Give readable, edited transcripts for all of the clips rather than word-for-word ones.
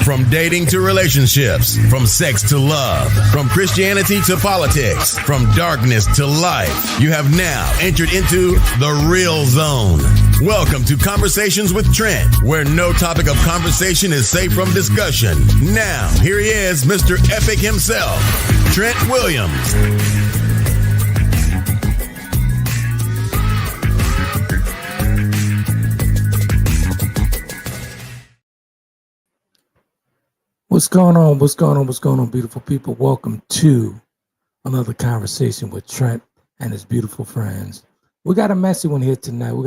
From dating to relationships, from sex to love, from Christianity to politics, from darkness to light, you have now entered into the real zone. Welcome to Conversations with Trent, where no topic of conversation is safe from discussion. Now, here he is, Mr. Epic himself, Trent Williams. What's going on? What's going on? What's going on, beautiful people? Welcome to another conversation with Trent and his beautiful friends. We got a messy one here tonight.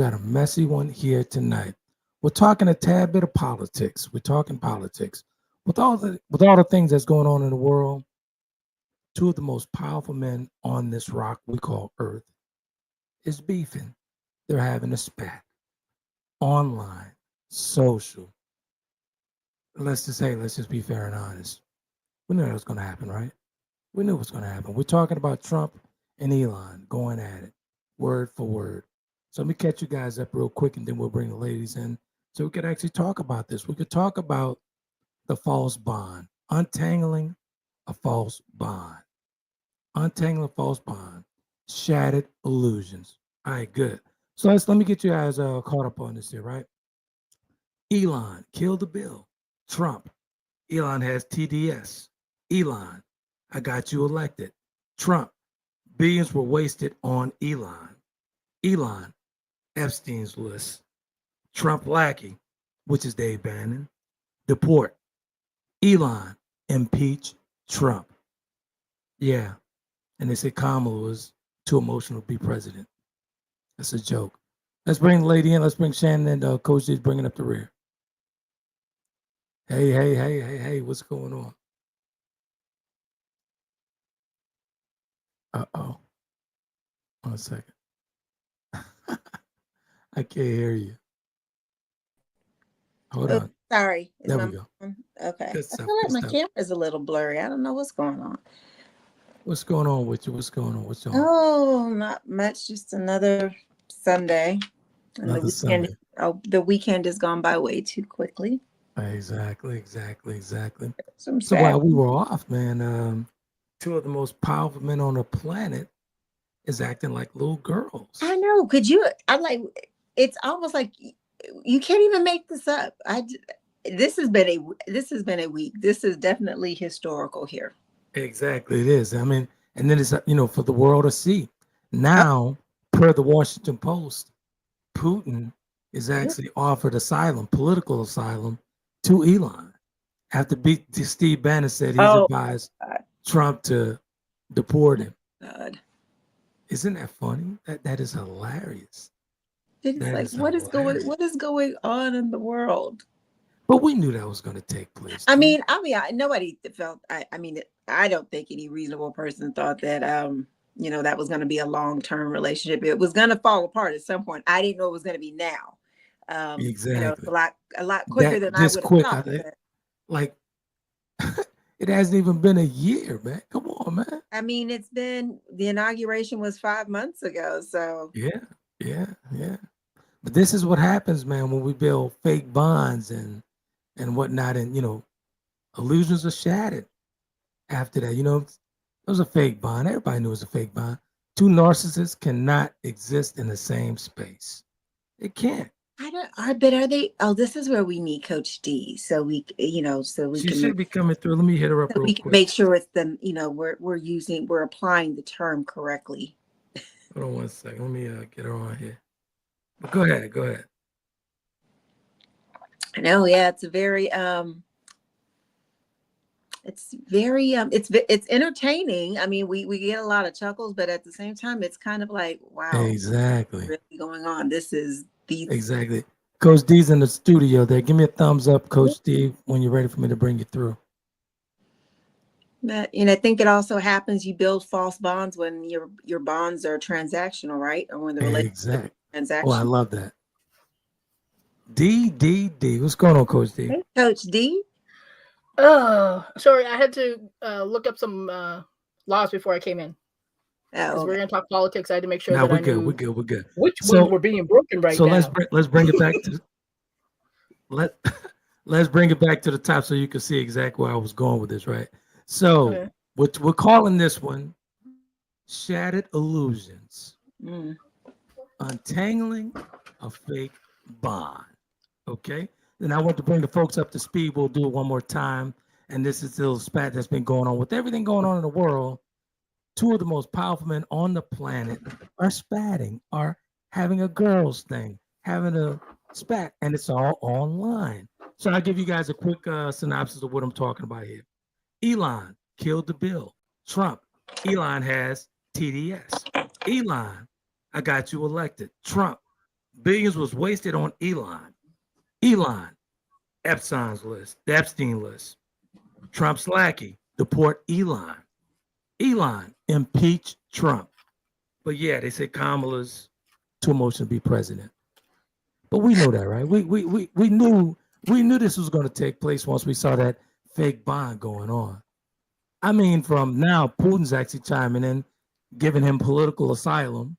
We're talking a tad bit of politics. We're talking politics. With all the things that's going on in the world, two of the most powerful men on this rock we call Earth is beefing. They're having a spat. Online, social. Let's just be fair and honest. We knew that was going to happen, right? We knew it was going to happen. We're talking about Trump and Elon going at it, word for word. So let me catch you guys up real quick, and then we'll bring the ladies in so we could actually talk about this. We could talk about the false bond, untangling a false bond, shattered illusions. All right, good. So let me get you guys caught up on this here, right? Elon killed the bill. Trump, Elon has TDS. Elon, I got you elected. Trump, billions were wasted on Elon. Elon, Epstein's list. Trump lackey, which is Dave Bannon. Deport. Elon, impeach Trump. Yeah, and they say Kamala was too emotional to be president. That's a joke. Let's bring the lady in. Let's bring Shannon and Coach D's bringing up the rear. Hey, what's going on? Uh-oh. 1 second. I can't hear you. Hold on. Sorry. There we go. Okay. I feel like my camera's a little blurry. I don't know what's going on. What's going on with you? What's going on? Oh, not much. Just another Sunday. And the weekend has gone by way too quickly. Exactly. So while we were off, man, two of the most powerful men on the planet is acting like little girls. I know. It's almost like you can't even make this up. This has been a week. This is definitely historical here. Exactly, it is. I mean, and then it's for the world to see. Now, per the Washington Post, Putin is actually offered political asylum, to Elon after Steve Bannon said he's advised Trump to deport him. God. Isn't that funny? That is hilarious. What is going on in the world? But we knew that was going to take place. Nobody felt. I don't think any reasonable person thought that that was going to be a long-term relationship. It was going to fall apart at some point. I didn't know it was going to be now. Exactly. A lot quicker than I would have thought. Like, it hasn't even been a year, man. Come on, man. I mean, the inauguration was 5 months ago, so. Yeah. But this is what happens, man, when we build fake bonds and whatnot, and illusions are shattered after that. It was a fake bond. Everybody knew it was a fake bond. Two narcissists cannot exist in the same space. They can't. But are they? Oh, this is where we need Coach D. So we She should be coming through. Let me hit her up real quick. Make sure it's we're applying the term correctly. Hold on 1 second. Let me get her on here. But go ahead. I know. Yeah, it's it's entertaining. I mean, we get a lot of chuckles, but at the same time, it's kind of like, wow, exactly, what's really going on. This is exactly. Coach D's in the studio there. Give me a thumbs up, Coach D, when you're ready for me to bring you through. But I think it also happens. You build false bonds when your bonds are transactional, right? Or when the relationship is transactional. Oh, I love that. D. What's going on, Coach D? Hey, Coach D. Sorry, I had to look up some laws before I came in. Oh, we're going to talk politics. I had to make sure that we're good. Which ones were being broken right now. So let's bring it back to let's bring it back to the top so you can see exactly where I was going with this, right? So Okay. we're calling this one Shattered Illusions, Untangling a Fake Bond. Okay. Then I want to bring the folks up to speed. We'll do it one more time. And this is the little spat that's been going on with everything going on in the world. Two of the most powerful men on the planet are spatting, are having a girls thing, having a spat, and it's all online. So I'll give you guys a quick synopsis of what I'm talking about here. Elon killed the bill. Trump. Elon has TDS. Elon, I got you elected. Trump. Billions was wasted on Elon. Elon, Epstein's list, the Epstein list. Trump's lackey, deport Elon. Elon, impeach Trump. But yeah, they say Kamala's too emotional to be president. But we know that, right? We knew this was going to take place once we saw that fake bond going on. I mean, from now, Putin's actually chiming in, giving him political asylum,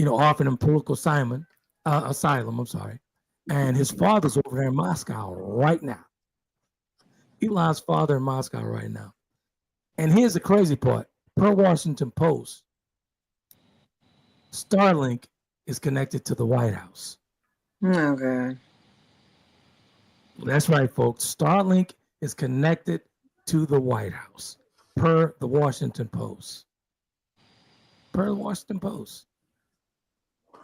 offering him political asylum, I'm sorry. And his father's over there in Moscow right now. Elon's father in Moscow right now. And here's the crazy part. Per Washington Post, Starlink is connected to the White House. Oh, God. That's right, folks. Starlink is connected to the White House, per the Washington Post. Per the Washington Post.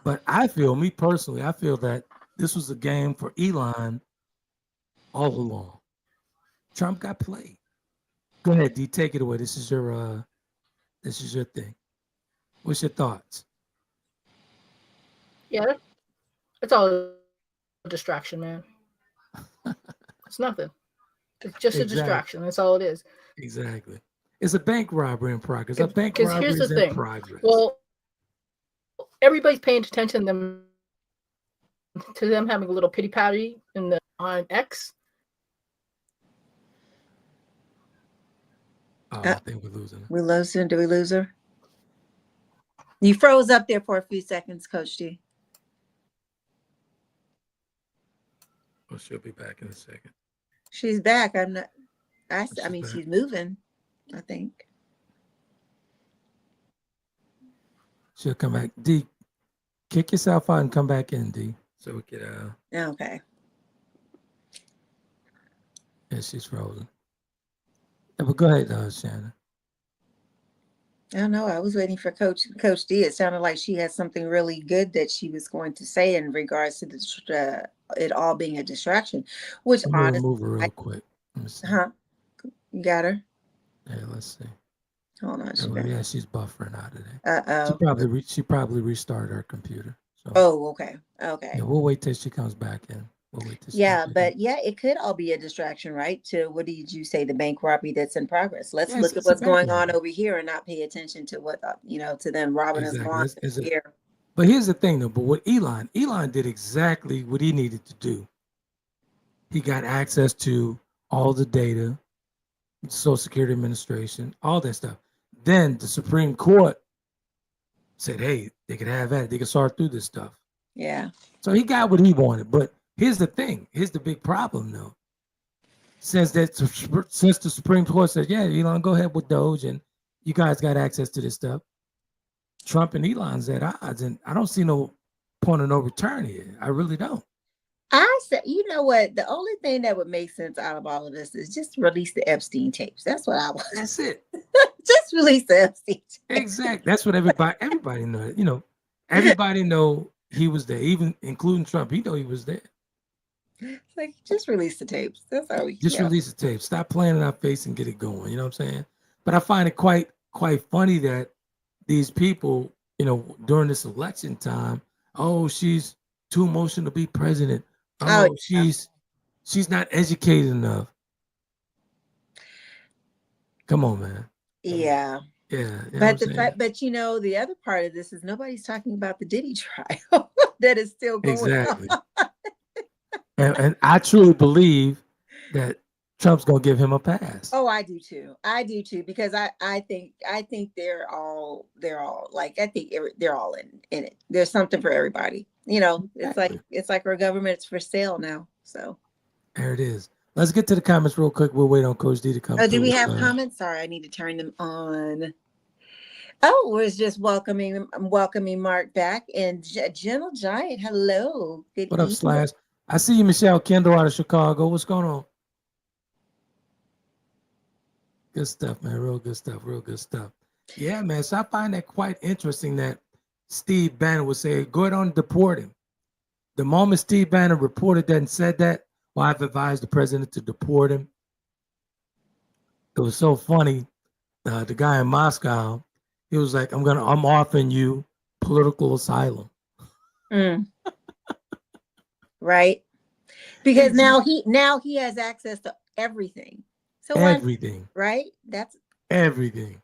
But me personally, I feel that this was a game for Elon all along. Trump got played. Go ahead, D. Take it away. This is your thing. What's your thoughts? Yeah, it's all a distraction, man. It's nothing. It's just a distraction. That's all it is. Exactly. It's a bank robbery in progress. A bank Because robbery here's the is in thing. progress. Well, everybody's paying attention to them having a little pity patty on X. I think we're losing her. We lose her. Do we lose her? You froze up there for a few seconds, Coach D. Well, she'll be back in a second. She's back. She's moving, I think. She'll come back. D, kick yourself out and come back in, D. So we could Okay. Yeah, she's frozen. Yeah, but go ahead, Shannon. I don't know. I was waiting for Coach D. It sounded like she had something really good that she was going to say in regards to it all being a distraction. Which Let me honestly, remove her real quick. Let me see. You got her? Yeah, let's see. Hold on. Yeah, she's buffering out of there. She probably restarted her computer. So. Oh, okay. Okay. Yeah, we'll wait till she comes back in. It could all be a distraction, right? To what did you say, the bank robbery that's in progress? Let's look at what's going on over here and not pay attention to what to them robbing us blind here. But here's the thing, though. But with Elon did exactly what he needed to do. He got access to all the data, Social Security Administration, all that stuff. Then the Supreme Court said, "Hey, they could have that. They could sort through this stuff." Yeah. So he got what he wanted, but. Here's the thing. Here's the big problem, though. Since the Supreme Court said, yeah, Elon, go ahead with Doge, and you guys got access to this stuff. Trump and Elon's at odds, and I don't see no point of no return here. I really don't. I said, you know what? The only thing that would make sense out of all of this is just release the Epstein tapes. That's what I want. That's it. Just release the Epstein tapes. Exactly. That's what everybody knows. Everybody know he was there, even including Trump. He know he was there. Like, just release the tapes. That's how we release the tapes. Stop playing in our face and get it going. You know what I'm saying? But I find it quite funny that these people, during this election time, oh, she's too emotional to be president. Oh, she's not educated enough. Come on, man. Yeah. Yeah. But the other part of this is nobody's talking about the Diddy trial that is still going on. And I truly believe that Trump's gonna give him a pass. Oh, I do too. Because I think they're all like, I think they're all in it. There's something for everybody. It's like our government's for sale now. So There it is. Let's get to the comments real quick. We'll wait on Coach D to come Oh, through. do we have comments? Sorry, I need to turn them on. Oh, we're just welcoming Mark back, and Gentle Giant. Hello, good What up, evening. Slash? I see you, Michelle Kendall out of Chicago. What's going on? Good stuff, man. Real good stuff. Real good stuff. Yeah, man. So I find that quite interesting that Steve Bannon would say, go ahead and deport him. The moment Steve Bannon reported that and said that, well, I've advised the president to deport him. It was so funny. The guy in Moscow, he was like, I'm offering you political asylum. Right. Because now he has access to everything. So everything. Right? That's everything.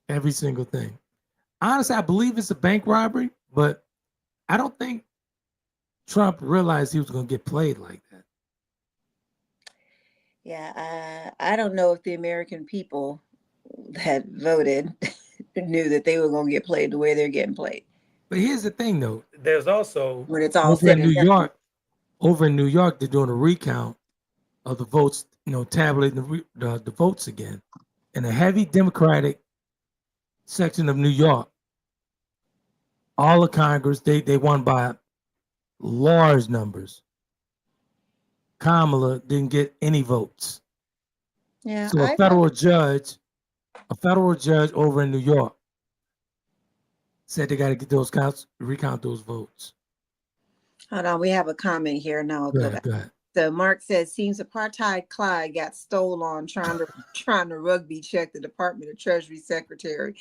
Every single thing. Honestly, I believe it's a bank robbery, but I don't think Trump realized he was going to get played like that. Yeah, I don't know if the American people that voted knew that they were going to get played the way they're getting played. But here's the thing, though. There's also when it's all over in New York. Over in New York, they're doing a recount of the votes. Tabulating the votes again, in a heavy Democratic section of New York. All of Congress, they won by large numbers. Kamala didn't get any votes. Yeah. So a federal judge over in New York said they got to get those recount those votes. Hold on, we have a comment here. No, go ahead. So Mark says, seems apartheid Clyde got stole on trying to rugby check the Department of Treasury Secretary.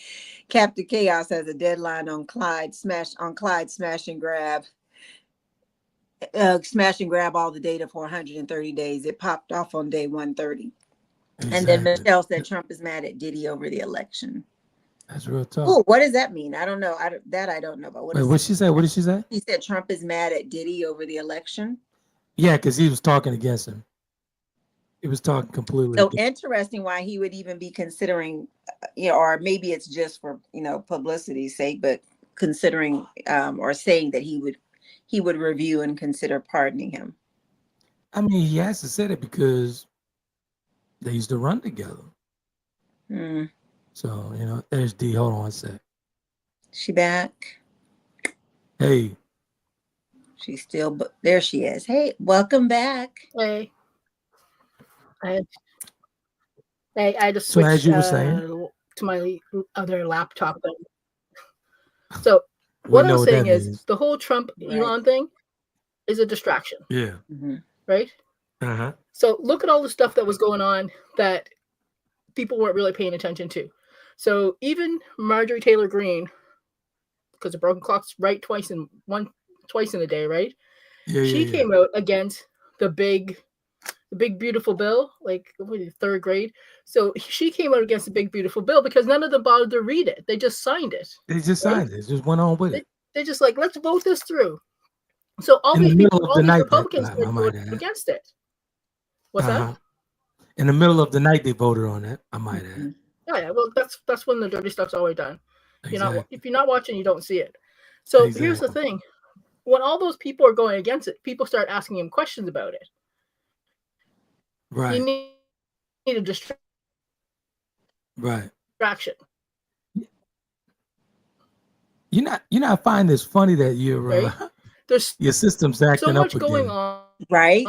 Captain Chaos has a deadline on Clyde smash and grab. Smash and grab all the data for 130 days. It popped off on day 130. Exactly. And then Michelle said Trump is mad at Diddy over the election. That's real tough. Oh, what does that mean? I don't know. I don't know about. What did she say? What did she say? She said Trump is mad at Diddy over the election. Yeah, because he was talking against him. He was talking completely. So interesting why he would even be considering, or maybe it's just for, publicity's sake, but considering or saying that he would review and consider pardoning him. I mean, he has to say that because they used to run together. So, there's D. Hold on one sec. She back? Hey. She's still, there she is. Hey, welcome back. Hey. I had to switch as you were saying, to my other laptop. So what I was saying is the whole Trump Elon thing is a distraction. Yeah. Mm-hmm. Right? Uh-huh. So look at all the stuff that was going on that people weren't really paying attention to. So even Marjorie Taylor Greene, because the broken clock's right twice in a day, right? She came out against the big beautiful bill, like third grade. So she came out against the big beautiful bill because none of them bothered to read it. They just signed it. They just signed it. Just went on with it. They just like, let's vote this through. So all these people, all these Republicans voted against it. What's that? In the middle of the night, they voted on it. I might add. Yeah. Well, that's when the dirty stuff's always done. Exactly. If you're not watching, you don't see it. So here's the thing: when all those people are going against it, people start asking him questions about it. Right. You need a distraction. I find this funny that there's your system's acting so much up going again. on. Right.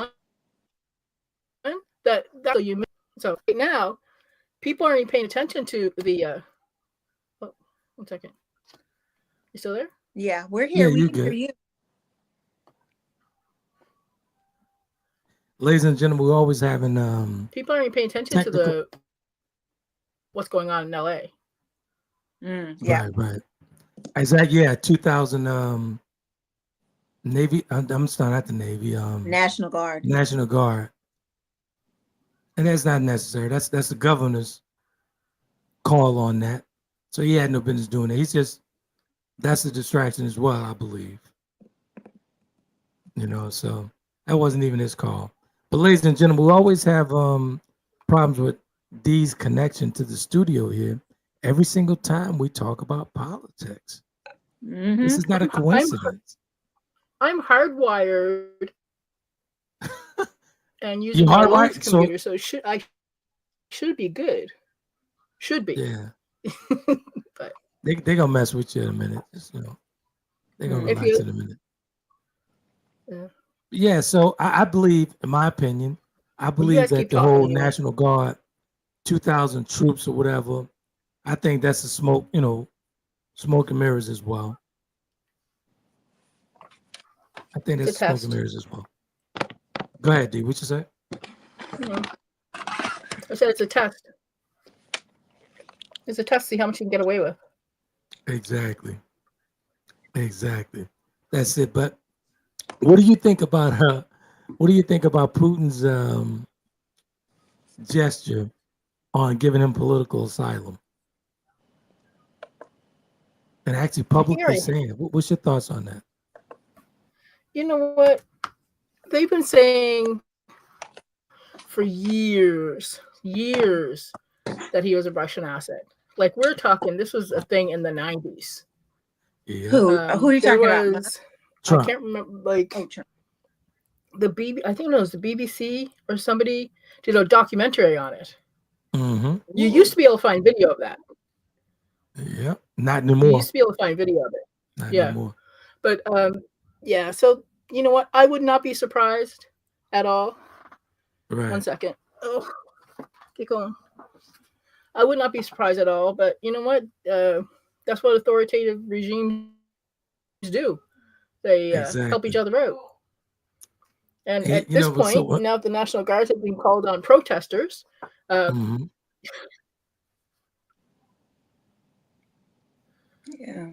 So right now, people aren't even paying attention to the. Oh, 1 second. You still there? Yeah, we're here. Yeah, we you can hear good. you. Ladies and gentlemen, we're always having people aren't even paying attention to what's going on in LA. Yeah. Right. Exactly. Yeah, 2000 Navy. I'm sorry, not the Navy. National Guard. National Guard. And that's not necessary. That's the governor's call on that. So he had no business doing it. That's a distraction as well, I believe. So that wasn't even his call. But ladies and gentlemen, we always have problems with D's connection to the studio here. Every single time we talk about politics. Mm-hmm. This is not a coincidence. I'm hardwired. and using You my hardwired? Linux computer, so should be good. Should be. Yeah. But They gonna mess with you in a minute. Just, they're gonna if relax you, in a minute. yeah. Yeah, so I believe, in my opinion, I You believe guys that keep the talking whole anyway. National Guard, 2,000 troops or whatever, I think that's a smoke and mirrors as well. I think It's that's a smoke and test. mirrors as well. Go ahead, D. What you say? I said it's a test. It's a test to see how much you can get away with. Exactly. That's it. But what do you think about What do you think about Putin's gesture on giving him political asylum and actually publicly saying it? What's your thoughts on that? You know what? They've been saying for years that he was a Russian asset. Like we're talking, this was a thing in the 90s. Yeah. Who are you talking about? Trump. I can't remember. Like Trump. I think it was the BBC or somebody did a documentary on it. Mm-hmm. You used to be able to find video of that. Yeah, not anymore. You used to be able to find video of it. Not anymore. But yeah. So you know what? I would not be surprised at all. Right. 1 second. Oh, keep going. I would not be surprised at all. But you know what? That's what authoritative regimes do. They help each other out. And at this point, now the National Guard have been called on protesters. Mm-hmm. Yeah.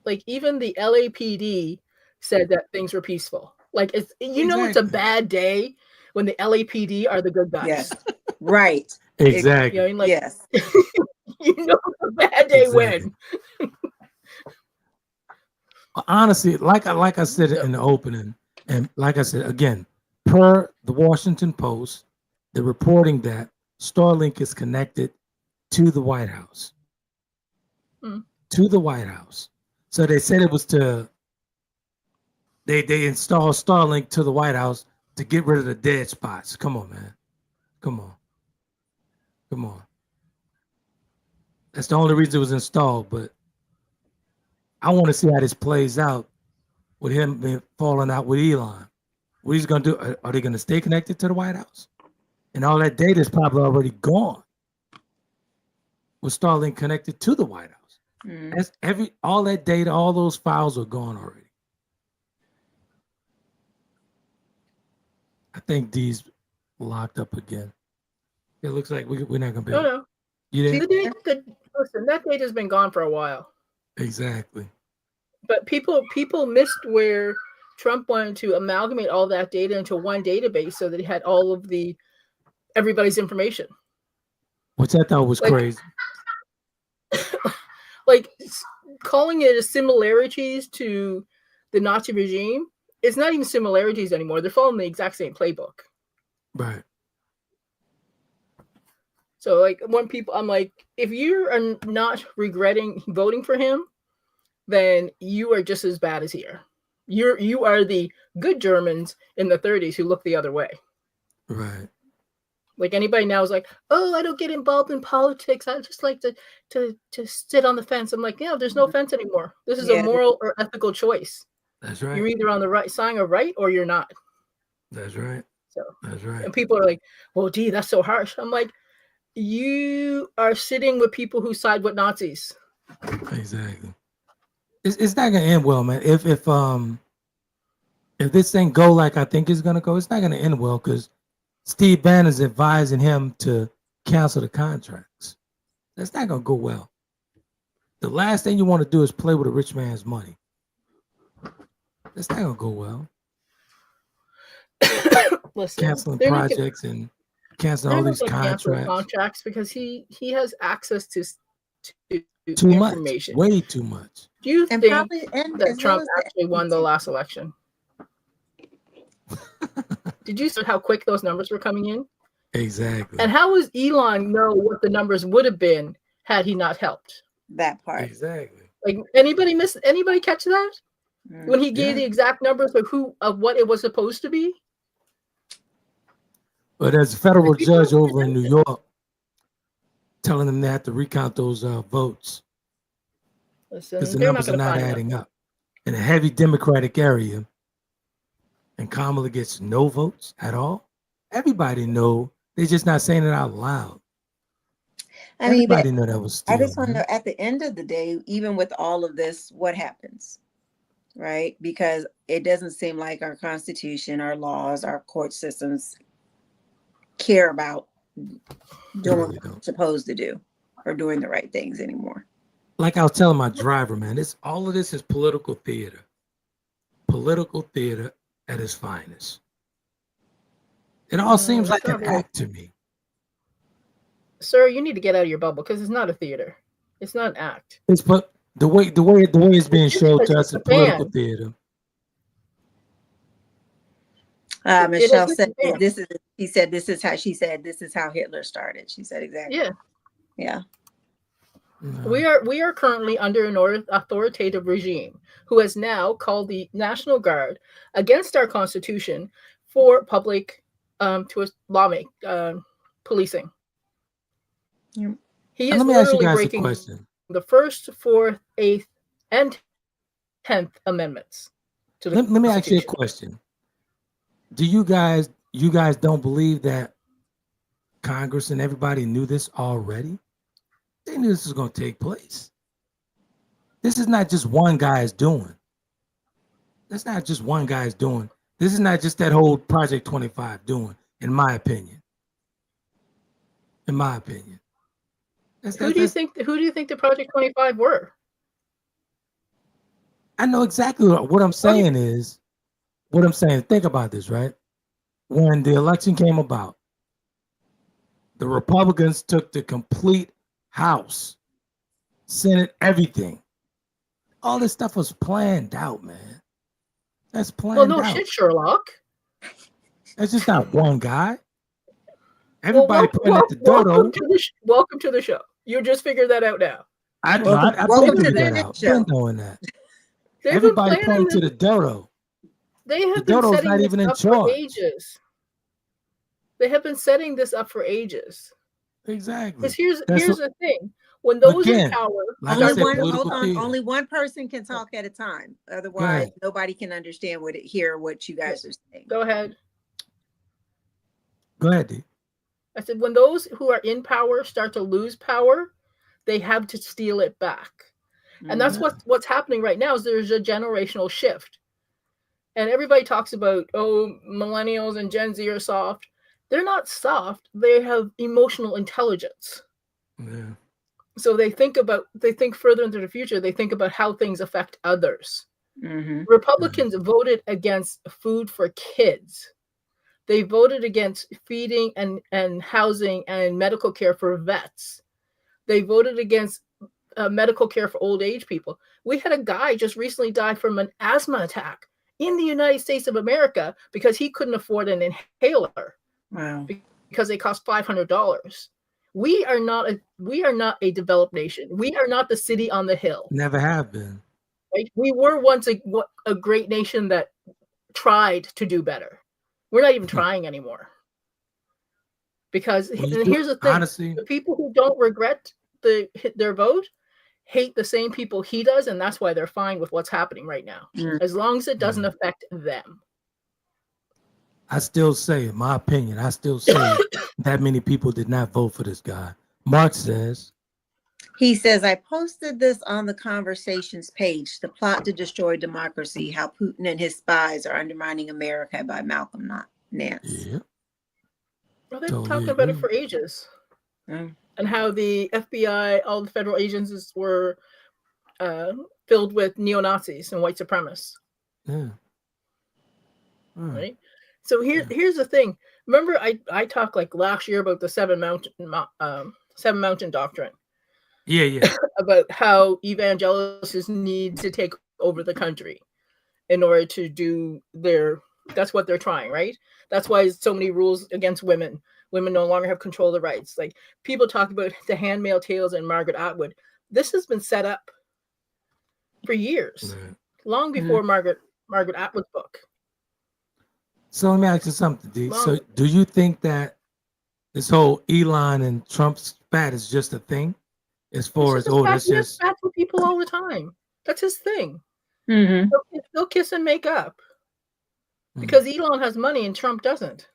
Like even the LAPD said that things were peaceful. Like it's it's a bad day when the LAPD are the good guys. Yes. Right. Exactly. You know, like, yes. You know it's a bad day when. Honestly, like I said in the opening, and like I said again, per the Washington Post, the reporting that Starlink is connected to the White House. To the White House. So they said it was they installed Starlink to the White House to get rid of the dead spots. Come on, man. Come on. That's the only reason it was installed, but I want to see how this plays out with him being falling out with Elon. What he's going to do? Are they going to stay connected to the White House? And all that data is probably already gone with Starlink connected to the White House. That's all that data, all those files are gone already. I think D's locked up again. It looks like we're not going to be able. No. Listen, that data's been gone for a while. Exactly. But people missed where Trump wanted to amalgamate all that data into one database so that he had all of everybody's information. Which I thought was crazy. Like calling it as similarities to the Nazi regime, it's not even similarities anymore. They're following the exact same playbook. Right. So like when I'm like, if you are not regretting voting for him, then you are just as bad as here. You are the good Germans in the 30s who look the other way. Right. Like anybody now is like, oh, I don't get involved in politics. I just like to sit on the fence. I'm like, yeah, there's no fence anymore. This is a moral or ethical choice. That's right. You're either on the right side of right or you're not. That's right. So that's right. And people are like, well, gee, that's so harsh. I'm like, you are sitting with people who side with Nazis. Exactly. It's not gonna end well, man. If this thing go like I think it's gonna go, it's not gonna end well because Steve Bannon's advising him to cancel the contracts. That's not gonna go well. The last thing you want to do is play with a rich man's money. That's not gonna go well. Listen, canceling projects and canceling all these contracts because he has access to too information. Much, way too much. Do you think that Trump actually won the last election? Did you see how quick those numbers were coming in? Exactly. And how does Elon know what the numbers would have been had he not helped? That part. Exactly. Like anybody catch that? When he gave the exact numbers of what it was supposed to be? But there's a federal judge over in New York telling them they have to recount those votes because the they're numbers are not adding up. In a heavy Democratic area, and Kamala gets no votes at all. Everybody know. They're just not saying it out loud. I mean, Everybody know that was I stealing. just want to know, at the end of the day, even with all of this, what happens, right? Because it doesn't seem like our Constitution, our laws, our court systems care about doing what they're supposed to do or doing the right things anymore. Like I was telling my driver, man, all of this is political theater. Political theater at its finest. It all seems like an act to me. Sir, you need to get out of your bubble because it's not a theater. It's not an act. It's but the way it's being showed to us is political theater. Michelle said this is. He said this is how. She said this is how Hitler started. She said exactly. Yeah. No. We are currently under an authoritative regime who has now called the National Guard against our Constitution for public policing. Yeah. He is let me ask you literally guys breaking a question. The First, Fourth, Eighth, and 10th Amendments to the Let me ask you a Constitution. question. Do you guys don't believe that Congress and everybody knew this already? They knew this was going to take place. This is not just one guy's doing. That's not just one guy's doing. This is not just that whole Project 25 doing, in my opinion. In my opinion. Who do you think the Project 25 were? I know exactly what I'm saying is, think about this, right? When the election came about, the Republicans took the complete House, Senate, everything. All this stuff was planned out, man. That's planned out. Well, no shit, Sherlock. That's just not one guy. Everybody putting at the dodo. Welcome to the show. You just figured that out now. I've welcome been to figuring the that out. show. Been doing that. They've Everybody been pointing to the dodo. They have The been dodo's setting not this even in up for charge. ages. They have been setting this up for ages. Exactly. Because here's the thing: when those in power, like only one person can talk at a time. Otherwise, nobody can understand hear what you guys are saying. Go ahead. Go ahead, D. I said when those who are in power start to lose power, they have to steal it back. And that's what's happening right now is there's a generational shift. And everybody talks about, millennials and Gen Z are soft. They're not soft. They have emotional intelligence. Yeah. So they think further into the future. They think about how things affect others. Mm-hmm. Republicans voted against food for kids. They voted against feeding and housing and medical care for vets. They voted against medical care for old age people. We had a guy just recently die from an asthma attack in the United States of America because he couldn't afford an inhaler. Wow. Because they cost $500. We are not a developed nation. We are not the city on the hill. Never have been. Right? We were once a great nation that tried to do better. We're not even trying anymore. Because here's the thing: honestly, the people who don't regret their vote hate the same people he does, and that's why they're fine with what's happening right now, as long as it doesn't affect them. I still say, in my opinion, that many people did not vote for this guy. Mark says. He says, I posted this on the conversations page, The Plot to Destroy Democracy, How Putin and His Spies Are Undermining America by Malcolm Nance. Yeah. Well, they've been talking about it for ages. And how the FBI, all the federal agencies were filled with neo-Nazis and white supremacists. Yeah. Right? So here's the thing. Remember, I talked like last year about the Seven Mountain Doctrine. Yeah. About how evangelicals need to take over the country in order to do that's what they're trying, right? That's why so many rules against women. Women no longer have control of the rights. Like people talk about the Handmaid's Tales and Margaret Atwood. This has been set up for years, long before Margaret Atwood's book. So let me ask you something, D. So do you think that this whole Elon and Trump's spat is just a thing, as far as that's just spat with people all the time. That's his thing. Mm-hmm. They'll kiss and make up because Elon has money and Trump doesn't.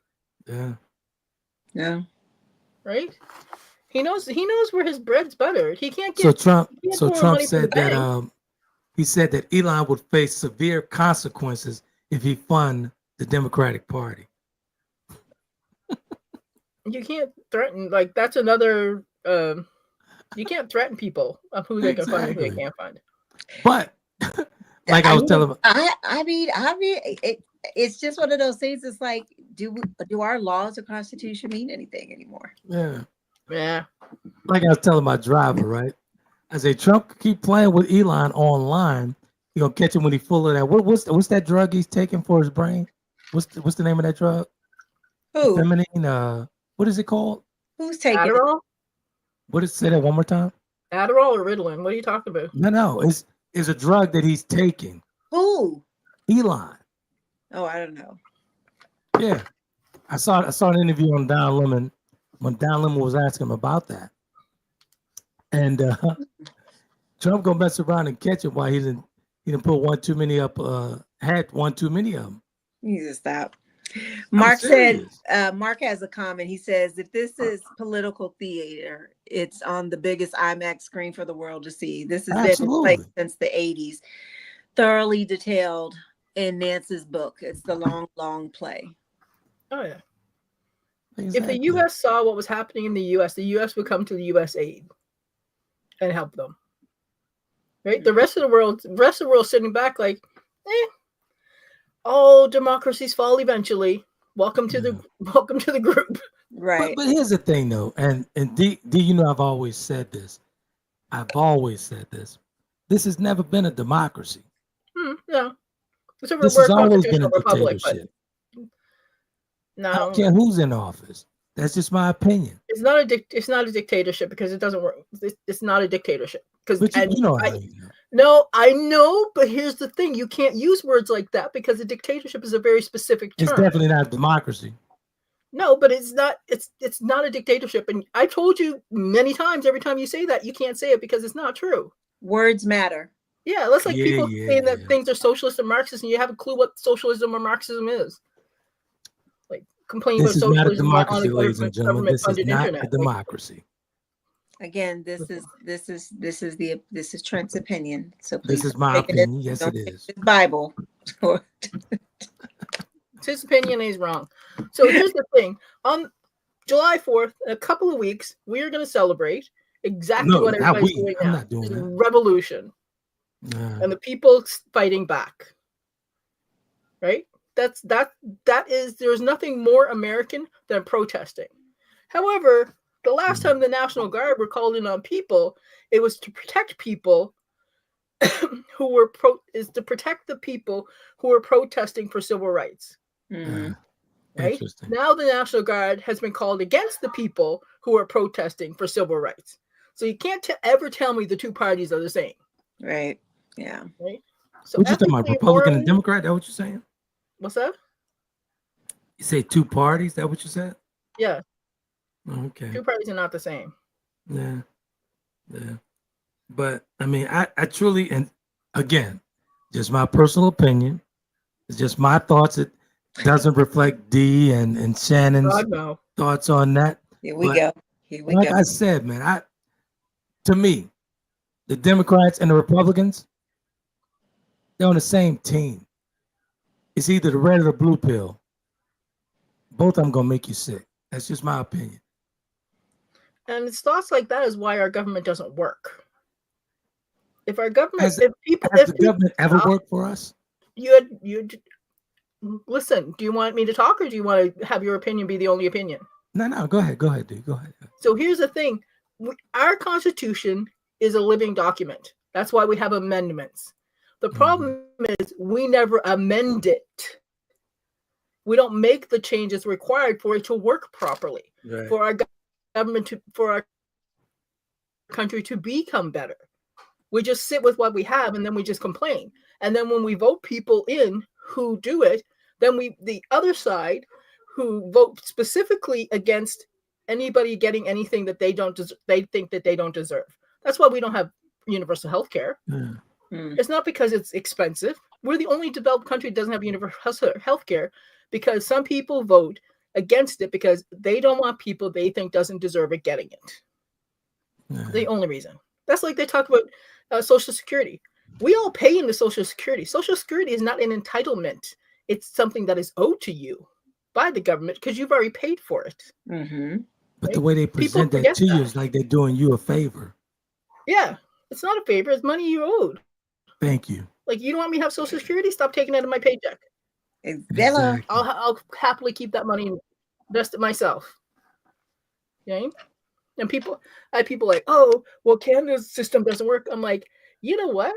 Yeah. Yeah. Right? He knows where his bread's buttered. He can't get. So Trump money said that he said that Elon would face severe consequences if he fund the Democratic Party. You can't threaten, like, that's another. You can't threaten people of who they can fund and who they can't fund. But like I was telling, I mean, it's just one of those things. It's like, do our laws or Constitution mean anything anymore? Yeah. Yeah. Like I was telling my driver, right? I say Trump keep playing with Elon online. You gonna catch him when he's full of that. What's that drug he's taking for his brain? What's the name of that drug? Who? Feminine. What is it called? Who's taking Adderall? Say that one more time. Adderall or Ritalin? What are you talking about? No. It's a drug that he's taking. Who? Elon. Oh, I don't know. Yeah, I saw an interview on Don Lemon when Don Lemon was asking him about that, and Trump gonna mess around and catch him while he didn't put one too many up. Had one too many of them. You need to stop. Mark said, Mark has a comment. He says, if this is political theater, it's on the biggest IMAX screen for the world to see. This has been in place since the 80s. Thoroughly detailed in Nance's book. It's the long, long play. Oh, yeah. Exactly. If the U.S. saw what was happening in the U.S. would come to the U.S. aid and help them. Right? The rest of the world sitting back like, all democracies fall eventually. Welcome to the group. Right. But here's the thing, though, and D, you know, I've always said this. This has never been a democracy. Yeah. This has always been a dictatorship. No. I don't care who's in office. That's just my opinion. It's not a dictatorship because it doesn't work. It's not a dictatorship. No, I know, but here's the thing: you can't use words like that because a dictatorship is a very specific term. It's definitely not a democracy. No, but it's not. It's not a dictatorship, and I told you many times. Every time you say that, you can't say it because it's not true. Words matter. Yeah, that's like people saying that things are socialist and Marxist, and you have a clue what socialism or Marxism is. Like complaining about socialism. This is not a democracy, ladies and gentlemen. This is not a democracy. Again, this is Trent's opinion. So please, this is my opinion. Yes, it is. Bible. It's his opinion, and he's wrong. So here's the thing: on July 4th, in a couple of weeks, we are going to celebrate exactly what everybody's doing now. I'm not doing that. Revolution, and the people fighting back. Right? That is. There's nothing more American than protesting. However, the last time the National Guard were called in on people, it was to protect people who were protect the people who were protesting for civil rights. Mm-hmm. Right? Now the National Guard has been called against the people who are protesting for civil rights. So you can't ever tell me the two parties are the same. Right. Yeah. Right. So what you talking about? Republican and Democrat? Is that what you're saying? What's that? You say two parties? Is that what you said? Yeah. Okay. Two parties are not the same. Yeah. But I mean, I truly, and again, just my personal opinion. It's just my thoughts. It doesn't reflect D and Shannon's thoughts on that. Here we go. Like I said, man, to me, the Democrats and the Republicans, they're on the same team. It's either the red or the blue pill. Both of them gonna make you sick. That's just my opinion. And it's thoughts like that is why our government doesn't work. If our government, has the government ever worked for us? You listen. Do you want me to talk, or do you want to have your opinion be the only opinion? No. Go ahead, dude. Go ahead. So here's the thing: our Constitution is a living document. That's why we have amendments. The problem is we never amend it. We don't make the changes required for it to work properly. Right. For our government for our country to become better. We just sit with what we have and then we just complain. And then when we vote people in who do it, then the other side who vote specifically against anybody getting anything that they think that they don't deserve. That's why we don't have universal health care. Yeah. It's not because it's expensive. We're the only developed country that doesn't have universal health care because some people vote against it because they don't want people they think doesn't deserve it getting it. Yeah. The only reason. That's like they talk about Social Security. We all pay into Social Security. Social Security is not an entitlement. It's something that is owed to you by the government because you've already paid for it. Mm-hmm. But Right? the way they present that to you is like they're doing you a favor. Yeah, it's not a favor. It's money you owed. Thank you. Like, you don't want me to have Social Security? Stop taking it out of my paycheck. Exactly. I'll happily keep that money and invest it myself. Okay? And I have people like, oh, well, Canada's system doesn't work. I'm like, you know what?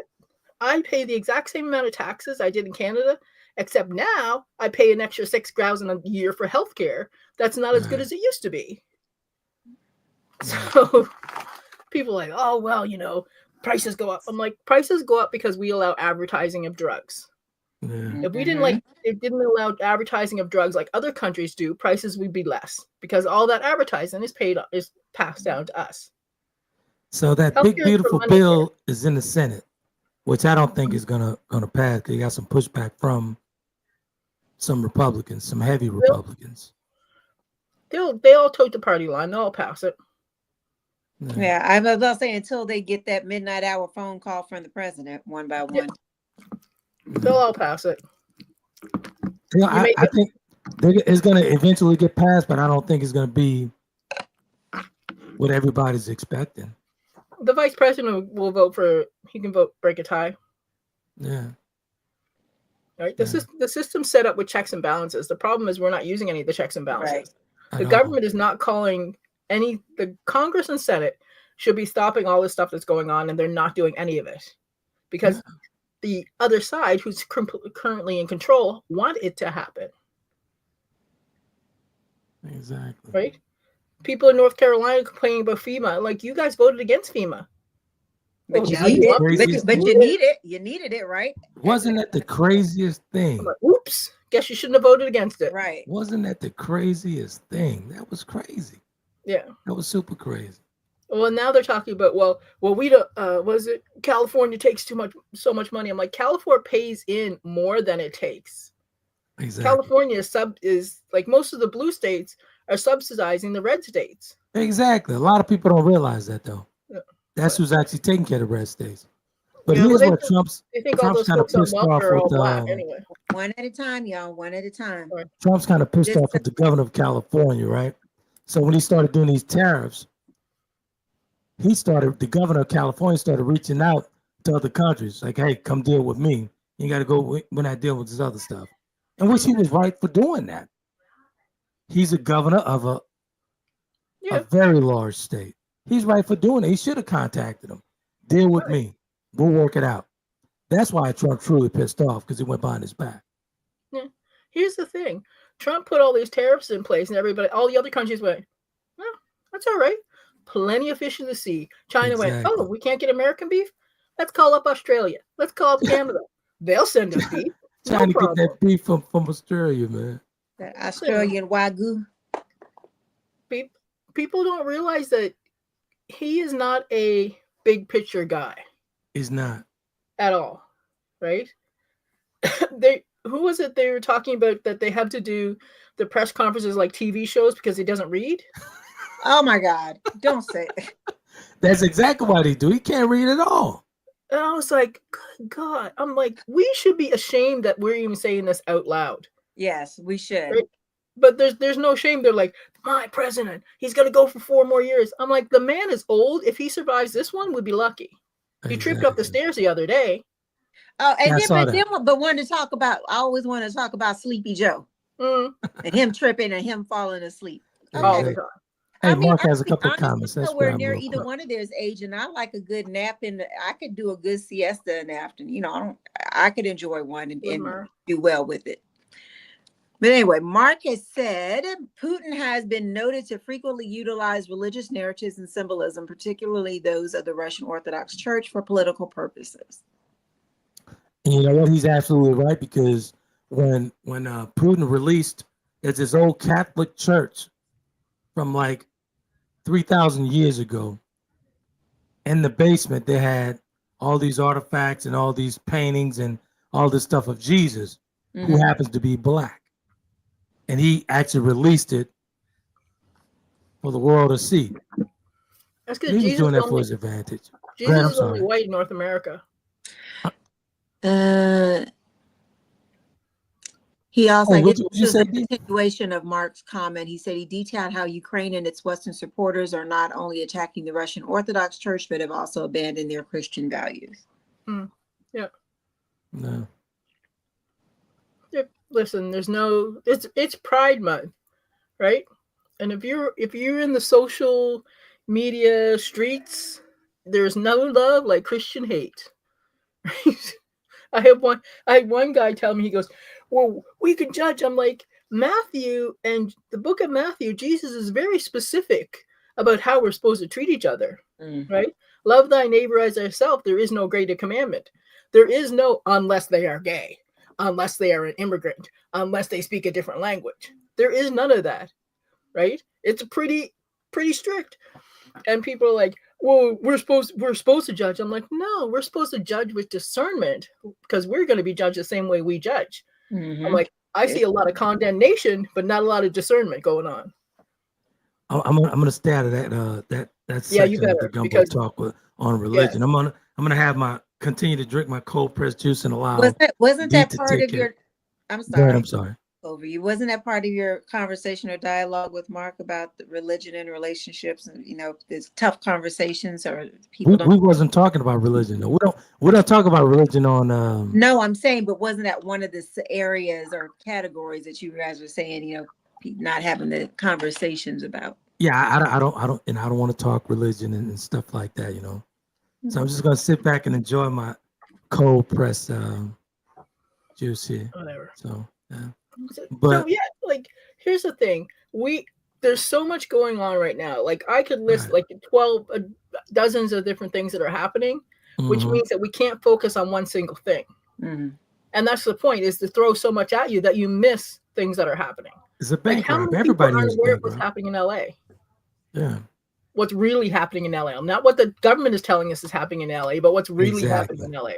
I pay the exact same amount of taxes I did in Canada, except now I pay an extra $6,000 a year for healthcare. That's not as good as it used to be. So people are like, oh, well, prices go up. I'm like, prices go up because we allow advertising of drugs. Yeah. If we didn't allow advertising of drugs like other countries do, prices would be less because all that advertising is passed down to us. So that big beautiful bill is in the Senate, which I don't think is gonna pass because you got some pushback from some Republicans, some heavy Republicans. They all tote the party line. They'll all pass it. Yeah, I was about to say until they get that midnight hour phone call from the president one by one. They'll all pass it. I think it's going to eventually get passed, but I don't think it's going to be what everybody's expecting. The vice president will vote he can vote break a tie. Yeah. Right. The system's set up with checks and balances. The problem is we're not using any of the checks and balances. Right. The government is not calling the Congress and Senate should be stopping all this stuff that's going on, and they're not doing any of it because the other side, who's currently in control, want it to happen. Exactly. Right? People in North Carolina complaining about FEMA. Like, you guys voted against FEMA. But you need it. But you need it. You needed it, right? Wasn't that the craziest thing? I'm like, oops. Guess you shouldn't have voted against it. Right. Wasn't that the craziest thing? That was crazy. Yeah. That was super crazy. Well, now they're talking about, well, we don't, was it California takes so much money? I'm like, California pays in more than it takes. Exactly. California is like most of the blue states are subsidizing the red states. Exactly. A lot of people don't realize that though. Yeah. That's who's actually taking care of red states. But Yeah, here's well, what Trump's kind of pissed off with. Anyway. One at a time, y'all. One at a time. Trump's kind of pissed off with the governor of California, right? So when he started doing these tariffs, the governor of California started reaching out to other countries, like, hey, come deal with me. You got to go when I deal with this other stuff. And which he was right for doing that. He's a governor of a very large state. He's right for doing it. He should have contacted him. Deal with me. We'll work it out. That's why Trump truly pissed off, because he went behind his back. Yeah. Here's the thing. Trump put all these tariffs in place and all the other countries went, well, that's all right. Plenty of fish in the sea. China went, oh, we can't get American beef? Let's call up Australia. Let's call up Canada. They'll send us beef. Trying to get that beef from Australia, man. That Australian Wagyu. People don't realize that he is not a big picture guy. He's not. At all. Right? Who was it they were talking about that they have to do the press conferences like TV shows because he doesn't read? Oh my God. Don't say it. That's exactly what he do. He can't read at all. And I was like, good God. I'm like, we should be ashamed that we're even saying this out loud. Yes, we should. Right? But there's no shame. They're like, my president, he's going to go for 4 more years. I'm like, the man is old. If he survives this one, we'd be lucky. He tripped up the stairs the other day. Oh, and but wanted to talk about, I always want to talk about Sleepy Joe. And him tripping and him falling asleep. Okay. All the time. Hey, Mark has a couple of comments. That's nowhere near either one of their age, and I like a good nap. I could do a good siesta in the afternoon. I could enjoy one and do well with it. But anyway, Mark has said Putin has been noted to frequently utilize religious narratives and symbolism, particularly those of the Russian Orthodox Church, for political purposes. And you know what? He's absolutely right, because when Putin released, it's this old Catholic church from like 3,000 years ago, in the basement, they had all these artifacts and all these paintings and all this stuff of Jesus, who happens to be black. And he actually released it for the world to see. That's because He was Jesus doing that only, for his advantage. Jesus I'm is only sorry. white in North America. He also, I guess, what this you is a say, D? continuation of Mark's comment. He said he detailed how Ukraine and its Western supporters are not only attacking the Russian Orthodox Church, but have also abandoned their Christian values. Yeah. No. Listen, there's no. It's Pride Month, right? And if you're in the social media streets, there's no love like Christian hate. Right? I had one guy tell me, he goes, well, we can judge. I'm like, Matthew and the book of Matthew, Jesus is very specific about how we're supposed to treat each other, right? Love thy neighbor as thyself. There is no greater commandment. There is no unless they are gay, unless they are an immigrant, unless they speak a different language. There is none of that, right? It's pretty strict. And people are like, well, we're supposed to judge. I'm like, no, we're supposed to judge with discernment because we're going to be judged the same way we judge. I'm like, I see a lot of condemnation, but not a lot of discernment going on. I'm gonna stay out of that section you better, of the gumbo because, talk on religion. Yeah. I'm gonna continue to drink my cold pressed juice and allow. Wasn't D that to part take of it. your? I'm Go sorry. ahead, I'm sorry. Over you. Wasn't that part of your conversation or dialogue with Mark about the religion and relationships, and there's tough conversations or people We wasn't talking about religion. No. We don't talk about religion on. No, I'm saying, but wasn't that one of the areas or categories that you guys were saying? Not having the conversations about. Yeah, I don't want to talk religion and stuff like that. So I'm just gonna sit back and enjoy my cold pressed juice here. Whatever. So yeah. But yeah, like here's the thing. There's so much going on right now. Like I could list like 12 dozens of different things that are happening, which means that we can't focus on one single thing. And that's the point, is to throw so much at you that you miss things that are happening. It's a bank how rob. many Everybody people knows aren't aware of what's happening in LA? Yeah. What's really happening in LA? Not what the government is telling us is happening in LA, but what's really happening in LA.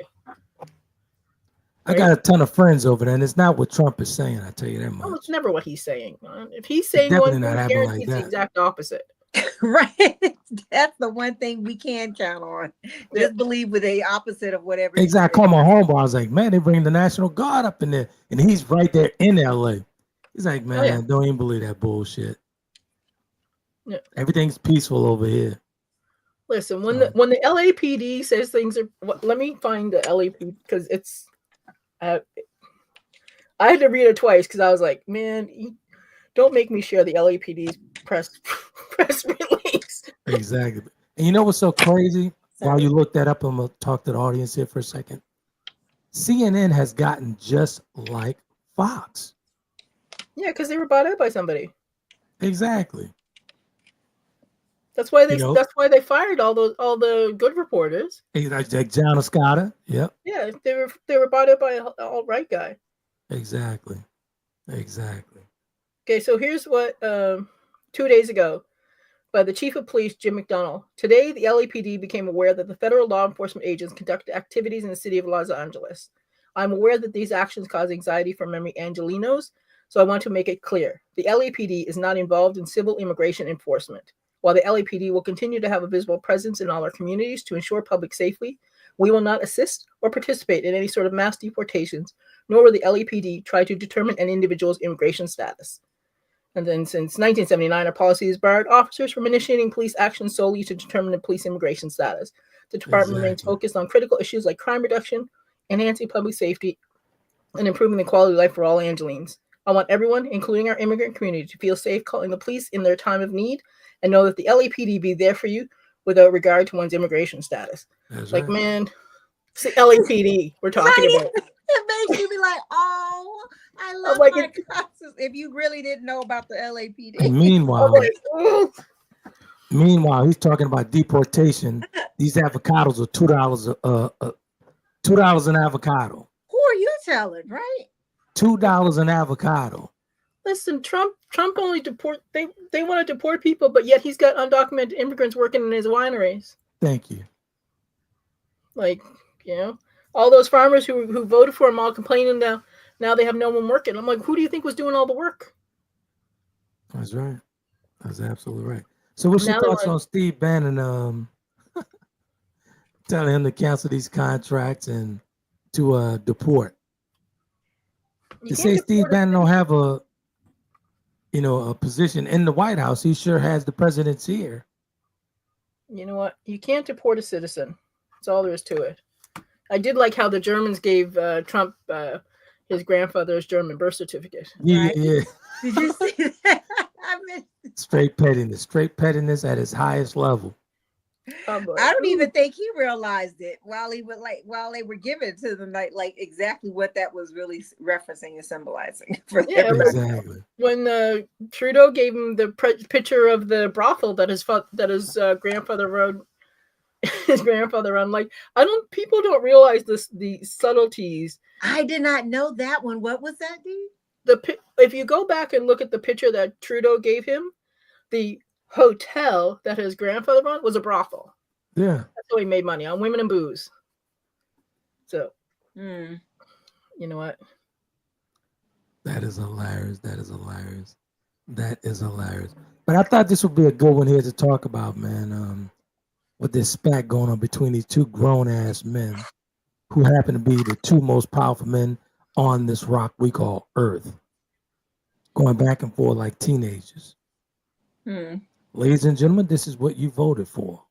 I got a ton of friends over there, and it's not what Trump is saying. I tell you that much. No, it's never what he's saying. If he's saying it's one thing, not guarantee like it's the that. exact opposite. Right. That's the one thing we can count on. Just believe with the opposite of whatever. Exactly. I called my homeboy. I was like, man, they bring the National Guard up in there, and he's right there in LA. He's like, man, don't even believe that bullshit. Yeah. Everything's peaceful over here. Listen, when the LAPD says things are, let me find the LAPD because it's. I had to read it twice because I was like, man, don't make me share the LAPD's press release. Exactly. And you know what's so crazy? While you look that up, I'm going to talk to the audience here for a second. CNN has gotten just like Fox. Yeah, because they were bought out by somebody. Exactly. That's why they fired all the good reporters. Like John Escada. Yep. Yeah, they were bought out by an alt-right guy. Exactly. Okay, so here's what 2 days ago by the chief of police, Jim McDonnell. Today, the LAPD became aware that the federal law enforcement agents conducted activities in the city of Los Angeles. I'm aware that these actions cause anxiety for many Angelinos, so I want to make it clear. The LAPD is not involved in civil immigration enforcement. While the LAPD will continue to have a visible presence in all our communities to ensure public safety, we will not assist or participate in any sort of mass deportations, nor will the LAPD try to determine an individual's immigration status. And then since 1979, our policy has barred officers from initiating police action solely to determine the police immigration status. The department remains focused on critical issues like crime reduction, enhancing public safety, and improving the quality of life for all Angelines. I want everyone, including our immigrant community, to feel safe calling the police in their time of need and know that the LAPD be there for you without regard to one's immigration status. That's like, right. Man, it's the LAPD we're talking about. It makes you be like, oh, I love like my classes. If you really didn't know about the LAPD. And meanwhile, he's talking about deportation. These avocados are $2 an avocado. Who are you telling, right? $2 an avocado. Listen, Trump only deport. They want to deport people, but yet he's got undocumented immigrants working in his wineries. Thank you. Like, all those farmers who voted for him all complaining now they have no one working. I'm like, who do you think was doing all the work? That's right. That's absolutely right. So what's your thoughts on Steve Bannon telling him to cancel these contracts and to deport? To say Steve Bannon don't have a position in the White House, he sure has the president's ear. You know what? You can't deport a citizen. That's all there is to it. I did like how the Germans gave Trump his grandfather's German birth certificate. Yeah, right? Yeah. Did you see that? Straight pettiness at its highest level. I don't even think he realized it while they were giving it to them, like exactly what that was really referencing and symbolizing. Exactly. When Trudeau gave him the picture of the brothel that his grandfather wrote, his grandfather run, like people don't realize the subtleties. I did not know that one. What was that, dude? If you go back and look at the picture that Trudeau gave him, the hotel that his grandfather run was a brothel. Yeah, that's how he made money, on women and booze. So, you know what? That is hilarious. But I thought this would be a good one here to talk about, man. With this spat going on between these two grown-ass men who happen to be the two most powerful men on this rock we call Earth, going back and forth like teenagers. Ladies and gentlemen, this is what you voted for.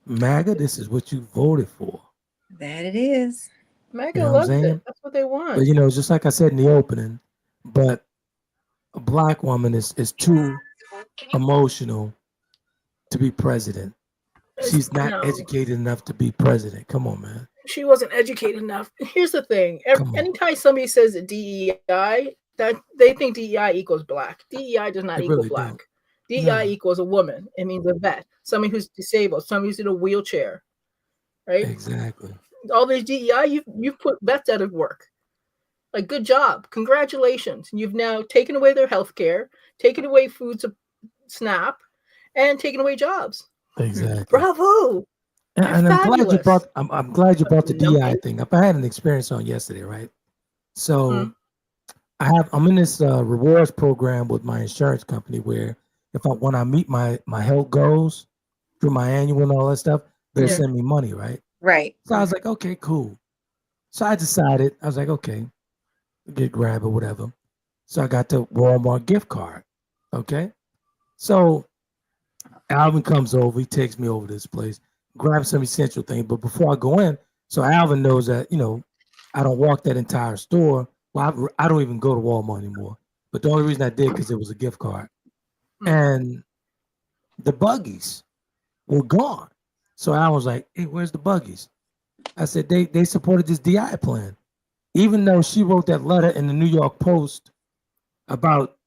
MAGA, this is what you voted for. That it is. MAGA loves it. That's what they want. But just like I said in the opening, but a black woman is too emotional to be president. She's not educated enough to be president. Come on, man. She wasn't educated enough. Here's the thing. Anytime somebody says DEI, that they think DEI equals black. DEI does not equal black. DEI equals a woman. It means a vet, somebody who's disabled, somebody who's in a wheelchair, right? Exactly. All these DEI, you've put vets out of work. Like, good job. Congratulations. You've now taken away their health care, taken away food SNAP, and taken away jobs. Exactly. Bravo. And I'm glad you brought the DEI thing up. I had an experience on yesterday, right? So I'm in this rewards program with my insurance company where when I meet my health goals through my annual and all that stuff, they'll send me money, right? Right. So I was like, okay, cool. So I decided, I was like, okay, grab or whatever. So I got the Walmart gift card. Okay. So Alvin comes over, he takes me over to this place, grabs some essential thing. But before I go in, so Alvin knows that, I don't walk that entire store. Well, I don't even go to Walmart anymore. But the only reason I did because it was a gift card. And the buggies were gone. So I was like, hey, where's the buggies? I said, they supported this DI plan. Even though she wrote that letter in the New York Post about,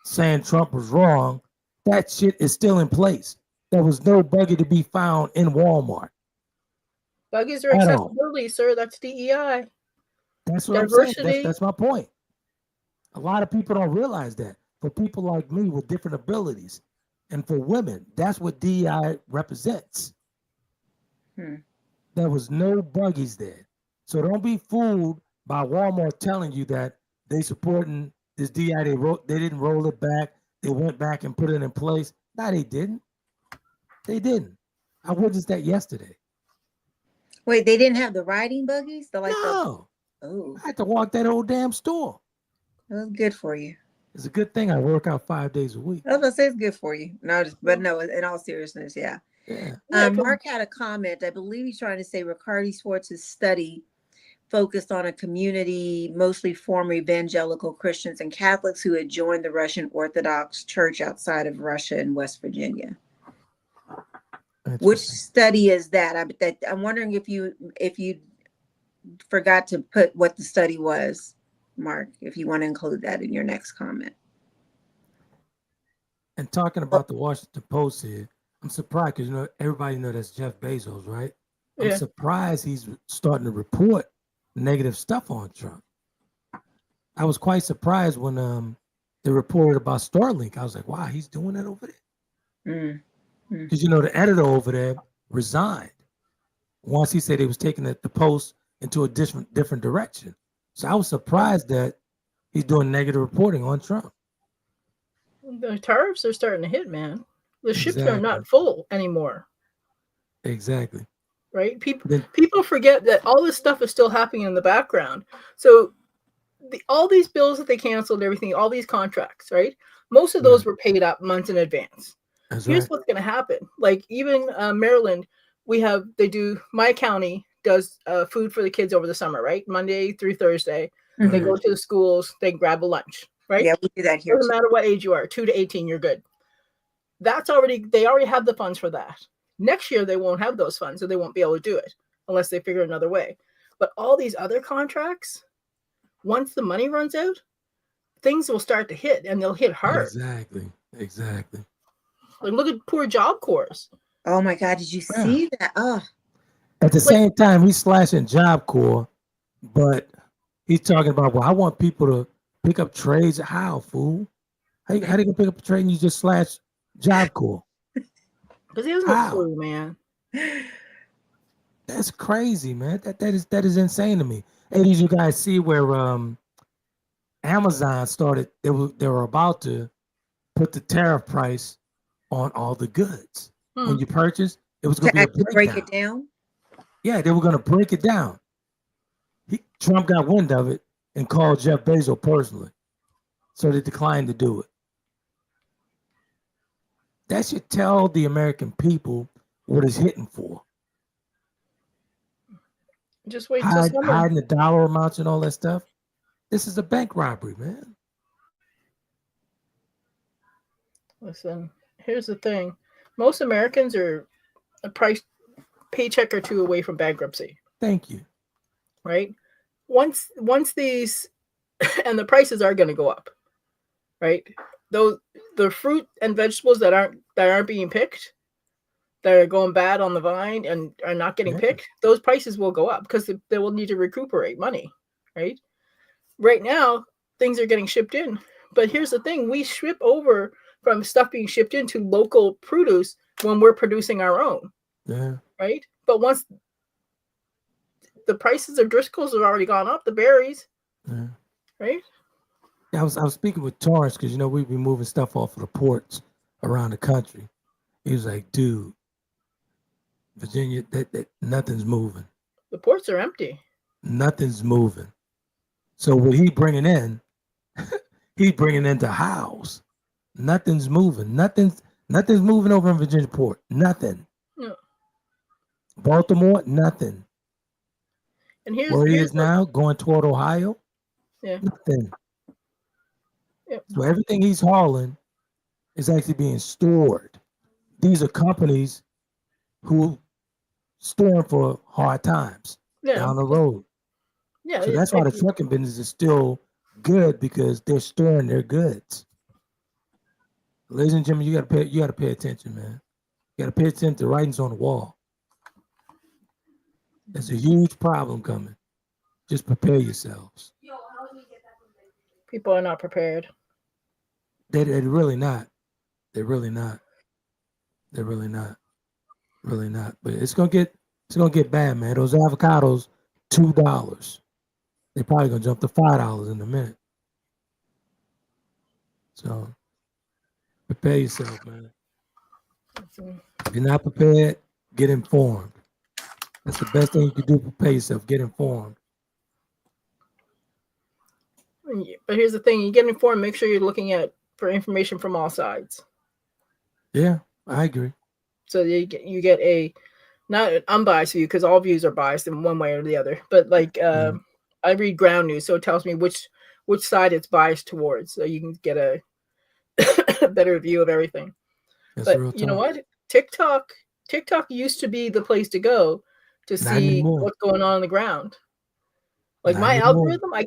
saying Trump was wrong, that shit is still in place. There was no buggy to be found in Walmart. Buggies are accessibility, sir. That's DEI. That's what I'm saying. That's my point. A lot of people don't realize that. For people like me with different abilities, and for women, that's what DEI represents. There was no buggies there. So don't be fooled by Walmart telling you that they supporting this DEI. They didn't roll it back. They went back and put it in place. No, they didn't. They didn't. I witnessed that yesterday. Wait, they didn't have the riding buggies? No. Oh. I had to walk that whole damn store. That was good for you. It's a good thing I work out 5 days a week. I was gonna say it's good for you. No, in all seriousness, yeah. Mark had a comment. I believe he's trying to say Ricardi Swartz's study focused on a community, mostly former evangelical Christians and Catholics who had joined the Russian Orthodox Church outside of Russia in West Virginia. Which study is that? I'm wondering if you forgot to put what the study was, Mark, if you want to include that in your next comment. And talking about the Washington Post here, I'm surprised because everybody knows that's Jeff Bezos, right? I'm surprised he's starting to report negative stuff on Trump. I was quite surprised when they reported about Starlink. I was like, wow, he's doing that over there. Because the editor over there resigned once he said he was taking the post into a different direction. So I was surprised that he's doing negative reporting on Trump. The tariffs are starting to hit, man. The ships are Exactly. not full anymore. Exactly. Right? People forget that all this stuff is still happening in the background. So all these bills that they canceled, everything, all these contracts, right? Most of those were paid up months in advance. Here's what's going to happen. Like even Maryland, my county does food for the kids over the summer, right? Monday through Thursday. They go to the schools, they grab a lunch, right? Yeah, we do that here. Doesn't matter what age you are, 2 to 18, you're good. They already have the funds for that. Next year, they won't have those funds, so they won't be able to do it unless they figure another way. But all these other contracts, once the money runs out, things will start to hit, and they'll hit hard. Exactly. Like, look at poor Job Corps. Oh my God, did you see that? Oh. At the same time, he's slashing Job Corps, but he's talking about, well, I want people to pick up trades. How, fool? How they gonna pick up a trade and you just slash Job Corps? Because he has no clue, man. That's crazy, man. That is insane to me. And did you guys see where Amazon started? They were about to put the tariff price on all the goods when you purchase. It was going to be a break it down. Yeah, they were going to break it down. Trump got wind of it and called Jeff Bezos personally, so they declined to do it. That should tell the American people what it's hitting for. Just wait till summer. Hiding the dollar amounts and all that stuff. This is a bank robbery, man. Listen, here's the thing. Most Americans are a paycheck or two away from bankruptcy. Thank you. Right? Once these, and the prices are going to go up, right? Though the fruit and vegetables that aren't being picked, that are going bad on the vine and are not getting picked, those prices will go up because they will need to recuperate money, right? Right now, things are getting shipped in. But here's the thing. We ship over from stuff being shipped into local produce when we're producing our own. Yeah. Right? But once the prices of Driscoll's have already gone up, the berries, right? Yeah, I was speaking with Torrance because, we've been moving stuff off of the ports around the country. He was like, dude, Virginia, that nothing's moving. The ports are empty. Nothing's moving. So what he bringing in, he's bringing into house. Nothing's moving. Nothing's moving over in Virginia Port. Nothing. No. Baltimore, nothing. And where he is now, going toward Ohio, nothing. Yep. So everything he's hauling is actually being stored. These are companies who storing for hard times down the road. Yeah. So that's why the trucking business is still good, because they're storing their goods. Ladies and gentlemen, you gotta pay attention, man. You gotta pay attention to writings on the wall. There's a huge problem coming. Just prepare yourselves. People are not prepared. They're really not. They're really not. They're really not. Really not. But it's gonna get bad, man. Those avocados, $2. They're probably gonna jump to $5 in a minute. So prepare yourself, man. If you're not prepared, get informed. That's the best thing you can do. Prepare yourself. Get informed. But here's the thing: you get informed. Make sure you're looking for information from all sides. Yeah, I agree. So you get a not an unbiased view, because all views are biased in one way or the other. But I read Ground News, so it tells me which side it's biased towards, so you can get a better view of everything. That's but you know what? TikTok used to be the place to go to see what's going on the ground. Like my algorithm, I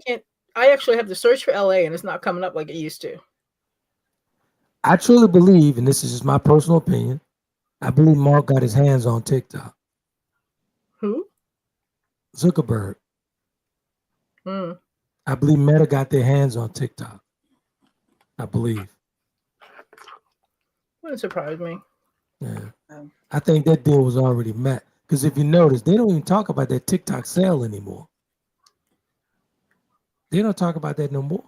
actually have to search for LA and it's not coming up like it used to. I truly believe, and this is just my personal opinion, I believe Mark got his hands on TikTok. Who? Zuckerberg. I believe Meta got their hands on TikTok. I believe. Wouldn't surprise me. Yeah. Um, I think that deal was already met. Because if you notice, they don't even talk about that TikTok sale anymore. They don't talk about that no more.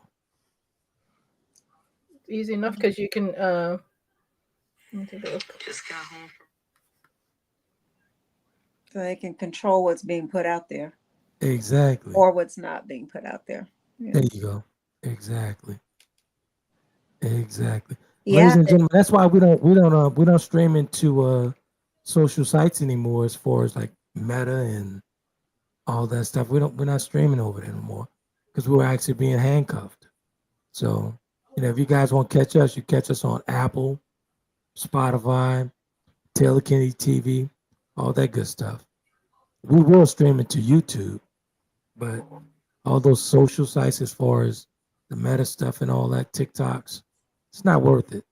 Easy enough because you can. Let me take a look. so they can control what's being put out there Exactly. or what's not being put out there. Yeah. There you go. Exactly. Exactly. Yeah. Ladies and gentlemen, that's why we don't stream into social sites anymore as far as like Meta and all that stuff. We're not streaming over there anymore because we're actually being handcuffed. So, if you guys want to catch us, you catch us on Apple, Spotify, Taylor Kennedy TV, all that good stuff. We will stream it to YouTube, but all those social sites as far as the Meta stuff and all that, TikToks, it's not worth it.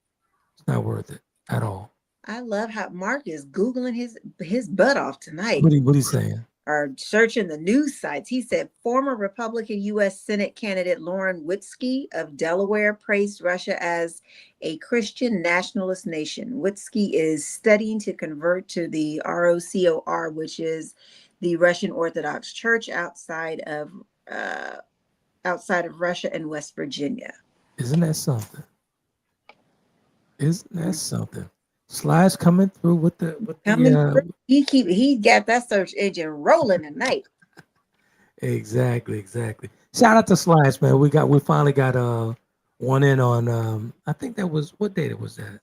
It's not worth it at all. I love how Mark is Googling his butt off tonight. What are you saying? Or searching the news sites. He said former Republican U.S. Senate candidate Lauren Witzke of Delaware praised Russia as a Christian nationalist nation. Witzke is studying to convert to the ROCOR, which is the Russian Orthodox Church outside of Russia and West Virginia. Isn't that something? Isn't that something? Slash coming through with the he got that search engine rolling tonight. Exactly. Shout out to Slash, man. We finally got one in on I think that was, what date was that?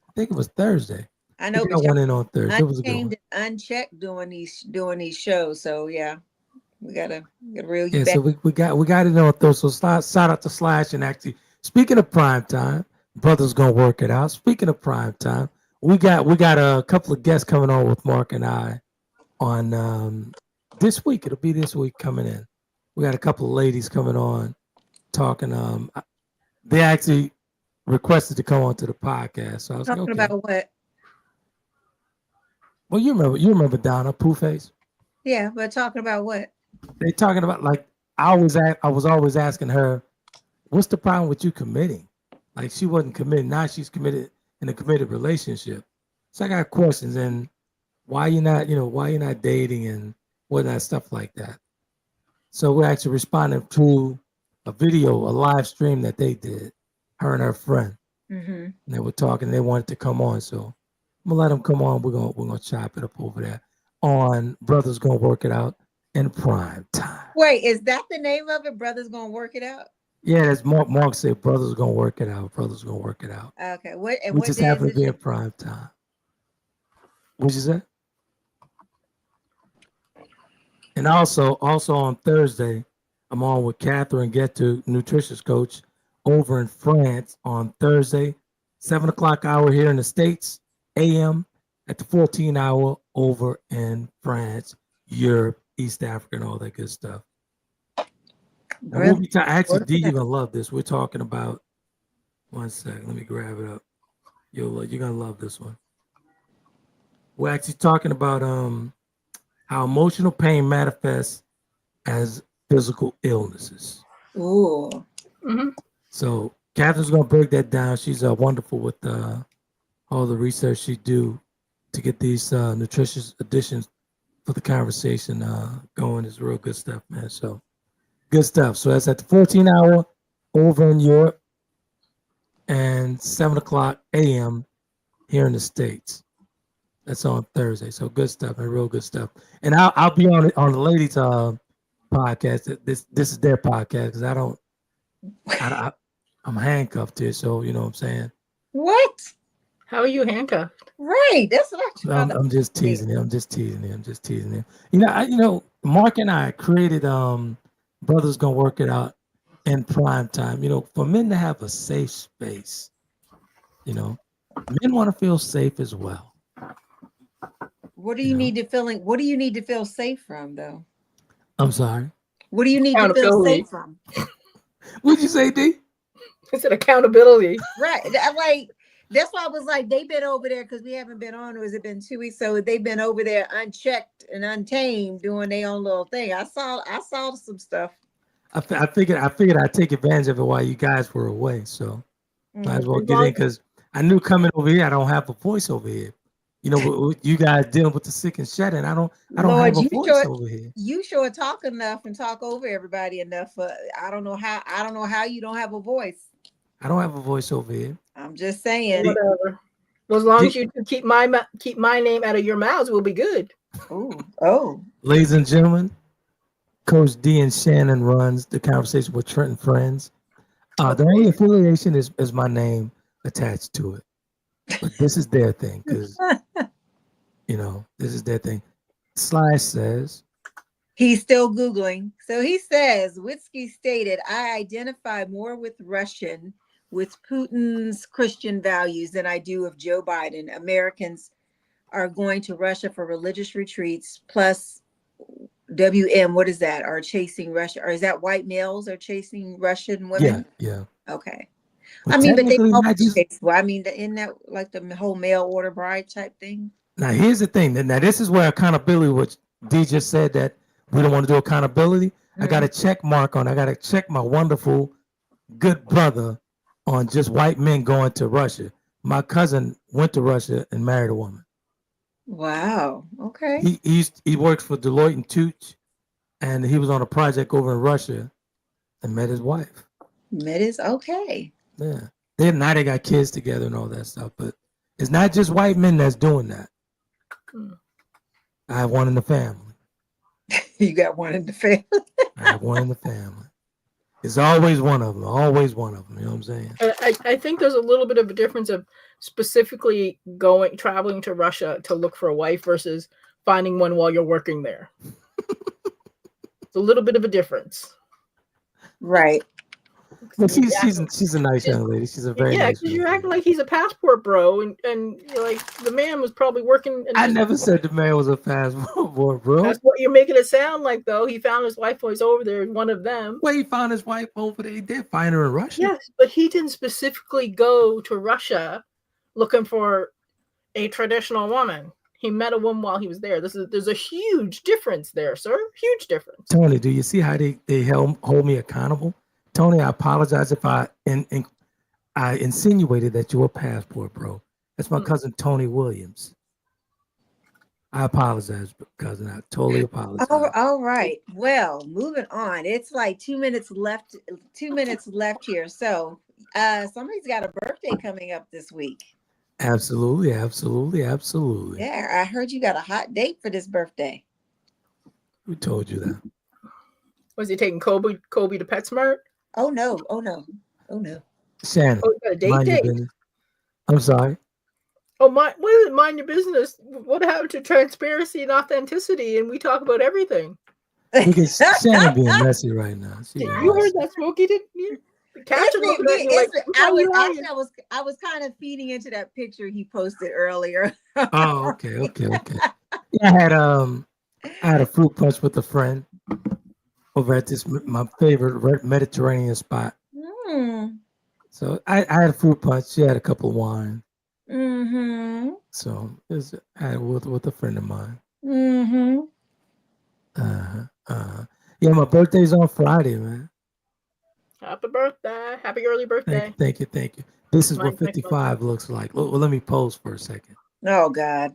I think it was Thursday. I know, we got one in on Thursday. It was a good one. Unchecked doing these shows. So yeah, we gotta reel you Yeah, back. so we got it on Thursday. So shout out to Slash. And actually, speaking of prime time, brother's gonna work it out. Speaking of prime time, we got a couple of guests coming on with Mark and I on this week. It'll be this week coming in. We got a couple of ladies coming on talking. They actually requested to come on to the podcast. So I was Talking like, okay. about what? Well, you remember Donna Pooface? Yeah, but talking about what? They talking about, like, I was always asking her, what's the problem with you committing? Like, she wasn't committed. Now she's committed in a committed relationship. So I got questions, and why you're not dating and whatnot, stuff like that. So we're actually responding to a video, a live stream that they did, her and her friend. Mm-hmm. And they were talking. They wanted to come on, so I'm gonna let them come on. We're gonna chop it up over there on Brothers Gonna Work It Out in prime time. Wait, is that the name of it? Brothers Gonna Work It Out? Yeah, as Mark said, Brothers Gonna Work It Out. Brothers Gonna Work It out. Okay. We What just day happen is to be it? in prime time. What'd you say? And also on Thursday, I'm on with Catherine Getto, nutritious coach, over in France on Thursday, 7:00 hour here in the States, AM at the 14 hour over in France, Europe, East Africa, and all that good stuff. We'll be actually, D, you're gonna love this. We're talking about, one second, let me grab it up. You're gonna love this one. We're actually talking about how emotional pain manifests as physical illnesses. Ooh. Mm-hmm. So Catherine's gonna break that down. She's wonderful with all the research she do to get these nutritious additions for the conversation going. Is real good stuff, man. So good stuff. So that's at the 14 hour over in Europe and 7:00 AM here in the States. That's on Thursday. So good stuff, man. Real good stuff. And I'll be on the ladies' podcast. This is their podcast because I'm handcuffed here. So you know what I'm saying. What? How are you handcuffed? Right. That's what I'm just teasing him. I'm just teasing him. You know, Mark and I created Brothers Gonna Work It Out in prime time. You know, for men to have a safe space. You know, men want to feel safe as well. What do you need to feel safe from, though? I'm sorry. What do you need to feel safe from? What'd you say, D? It's an accountability. Right. That's why I was like, they've been over there because we haven't been on, or has it been 2 weeks? So they've been over there unchecked and untamed doing their own little thing. I saw some stuff. I figured I'd take advantage of it while you guys were away. So might as well As get long- in because I knew coming over here I don't have a voice over here. You know, with you guys dealing with the sick and shut in, I don't Lord, have a voice over here. you sure talk enough and talk over everybody enough. I don't know how you don't have a voice. I don't have a voice over here. I'm just saying. Whatever. Well, as long as you keep my name out of your mouths, we'll be good. Oh. Ladies and gentlemen, Coach D and Shannon runs the conversation with Trent and Friends. The only affiliation is my name attached to it. But this is their thing because, this is their thing. Slash says, he's still Googling. So he says, Witsky stated, I identify more with Putin's Christian values than I do of Joe Biden. Americans are going to Russia for religious retreats, plus WM, what is that? Are chasing Russia, or is that white males are chasing Russian women? Yeah. Okay. But I mean, but they not just, isn't that like the whole mail order bride type thing? Now here's the thing. Now this is where accountability, which D just said that we don't want to do accountability. I got a check mark on. I got to check my wonderful, good brother on just white men going to Russia. My cousin went to Russia and married a woman. Wow. Okay. He works for Deloitte and Touche, and he was on a project over in Russia and met his wife. Okay. Yeah. Now they got kids together and all that stuff, but it's not just white men that's doing that. I have one in the family. You got one in the family? I have one in the family. It's always one of them. Always one of them. You know what I'm saying? I think there's a little bit of a difference of specifically traveling to Russia to look for a wife versus finding one while you're working there. It's a little bit of a difference. Right. Well, she's a nice young lady. She's a very nice because you're acting like he's a passport bro, and you're like the man was probably working. I never said the man was a passport bro. That's what you're making it sound like, though. He found his wife while he's over there. One of them. Well, he found his wife over there. He did find her in Russia. Yes, but he didn't specifically go to Russia looking for a traditional woman. He met a woman while he was there. There's a huge difference there, sir. Huge difference. Tony, do you see how they hold me accountable? Tony, I apologize if I insinuated that you're a passport bro. That's my cousin Tony Williams. I apologize, cousin. I totally apologize. All right. Well, moving on. It's like 2 minutes left. 2 minutes left here. So somebody's got a birthday coming up this week. Absolutely. Yeah, I heard you got a hot date for this birthday. Who told you that? Was he taking Kobe to PetSmart? Oh no. Shannon, you got a date mind your date? business. I'm sorry. Oh, what is it? Mind your business. What happened to transparency and authenticity? And we talk about everything. Because Shannon being messy right now. You heard that, Smokey? Didn't you? I was kind of feeding into that picture he posted earlier. Oh, okay. Yeah, I had a fruit punch with a friend over at my favorite Mediterranean spot. So I had a fruit punch. She had a couple of wine. So I had it with a friend of mine. Yeah, my birthday's on Friday, man. Happy birthday. Happy early birthday. Thank you. This is what 55 looks like. Well, let me pose for a second. Oh, God.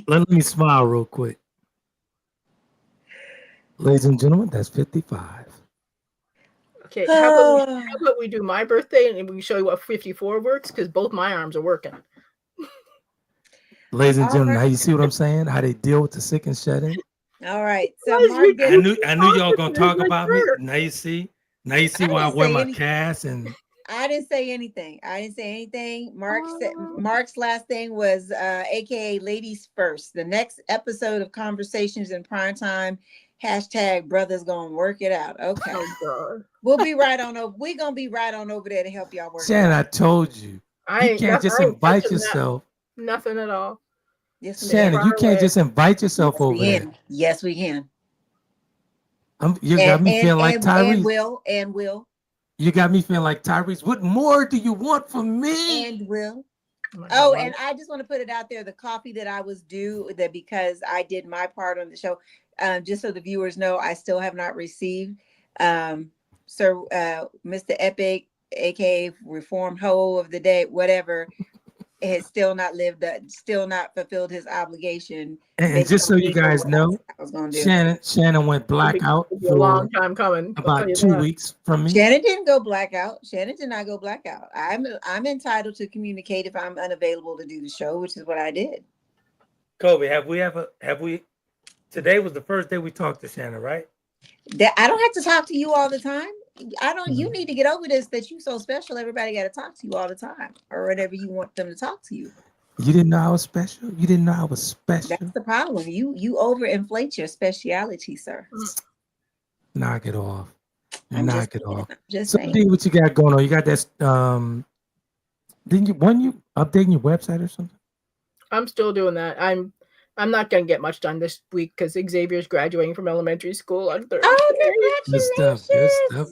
Let me smile real quick. Ladies and gentlemen, that's 55. Okay, how about we do my birthday and we show you what 54 works, because both my arms are working. Ladies and gentlemen, now you see what I'm saying? How they deal with the sick and shut in? All right. So I knew y'all gonna talk about me. Now you see why I wear my cast and I didn't say anything. Mark's last thing was aka ladies first. The next episode of Conversations in Prime Time, #brothers gonna work it out. Okay. Oh, God. We'll be right on over. We're gonna be right on over there to help y'all work. Shannon, I told you. You can't just invite yourself. Nothing at all. Yes, Shannon, you can't just invite yourself over there. Yes, we can. You got me feeling like Tyrese. And Will. You got me feeling like Tyrese. What more do you want from me? And Will. Oh, and I just want to put it out there, the coffee that I was due, that because I did my part on the show, just so the viewers know, I still have not received. Mr. Epic, aka Reformed Hoe of the Day, whatever, has still not fulfilled his obligation. And just so you guys know, Shannon went blackout a long time coming. About 2 weeks from me. Shannon didn't go blackout. Shannon did not go blackout. I'm entitled to communicate if I'm unavailable to do the show, which is what I did. Kobe, have we? Today was the first day we talked to Shannon, right? That I don't have to talk to you all the time. You need to get over this, that you so special. Everybody got to talk to you all the time, or whatever you want them to talk to you. You didn't know I was special? You didn't know I was special? That's the problem. You overinflate your speciality, sir. Knock it off. Knock it off. Just saying. D, what you got going on? You got that weren't you updating your website or something? I'm still doing that. I'm not gonna get much done this week because Xavier's graduating from elementary school on Thursday. Oh,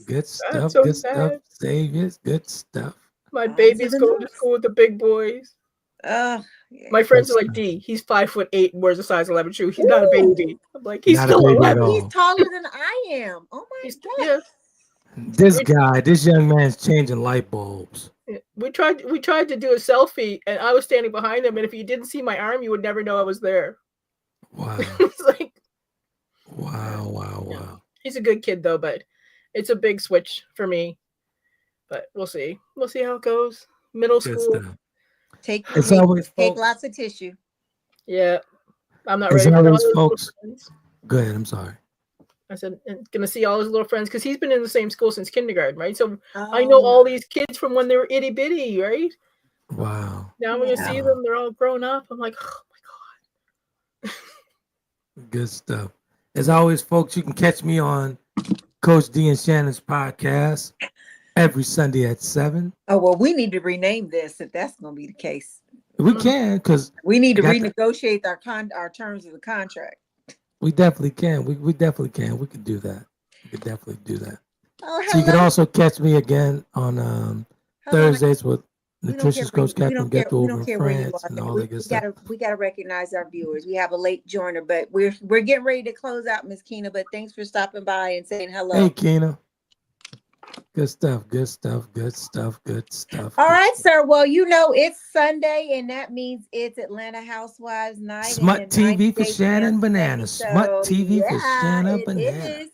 good stuff. Xavier's good stuff. My baby's going to school with the big boys. My friends are like, D, he's 5'8" and wears a size 11 shoe. He's not a baby. I'm like, he's still he's taller than I am. Oh my God. Yeah. This young man's changing light bulbs. We tried to do a selfie and I was standing behind him, and if you didn't see my arm, you would never know I was there. Wow. It's like, wow. He's a good kid though, but it's a big switch for me. But we'll see. We'll see how it goes. Middle school. Take lots of tissue. Yeah. I'm not ready for always, folks. Go ahead, I'm sorry. I said, gonna see all his little friends because he's been in the same school since kindergarten, right? So I know all these kids from when they were itty bitty, right? Wow. Now I'm gonna see them; they're all grown up. I'm like, oh my God. Good stuff. As always, folks, you can catch me on Coach D and Shannon's podcast every Sunday at 7. Oh well, we need to rename this if that's gonna be the case. We can, because we need to renegotiate our terms of the contract. We definitely can. We definitely can. We could do that. We could definitely do that. Oh, so you can also catch me again on Thursdays with Nutritious Coach Captain Get Over France and all that good stuff. We gotta recognize our viewers. We have a late joiner, but we're getting ready to close out, Miss Keena. But thanks for stopping by and saying hello. Hey, Keena. Good stuff. All right, sir. Well, it's Sunday, and that means it's Atlanta Housewives night. Smut TV for Shannon Banana. Smut TV for Shannon Banana.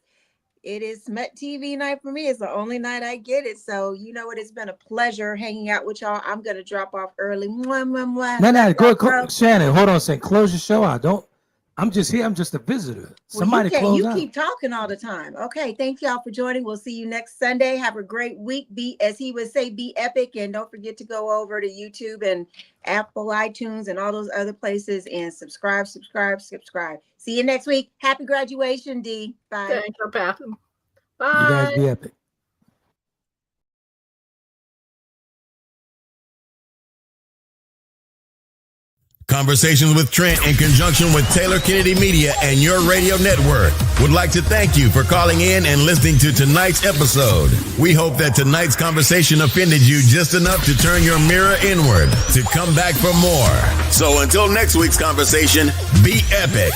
It is Smut TV night for me. It's the only night I get it. So you know what? It's been a pleasure hanging out with y'all. I'm gonna drop off early. No, go, Shannon. Hold on a second. Close your show out. I'm just here. I'm just a visitor. Somebody close out. You keep talking all the time. Okay. Thank y'all for joining. We'll see you next Sunday. Have a great week. As he would say, be epic. And don't forget to go over to YouTube and Apple, iTunes, and all those other places and subscribe. See you next week. Happy graduation, D. Bye. Thanks for passing. Bye. You guys be epic. Conversations with Trent in conjunction with Taylor Kennedy Media and your radio network would like to thank you for calling in and listening to tonight's episode. We hope that tonight's conversation offended you just enough to turn your mirror inward to come back for more. So until next week's conversation, be epic.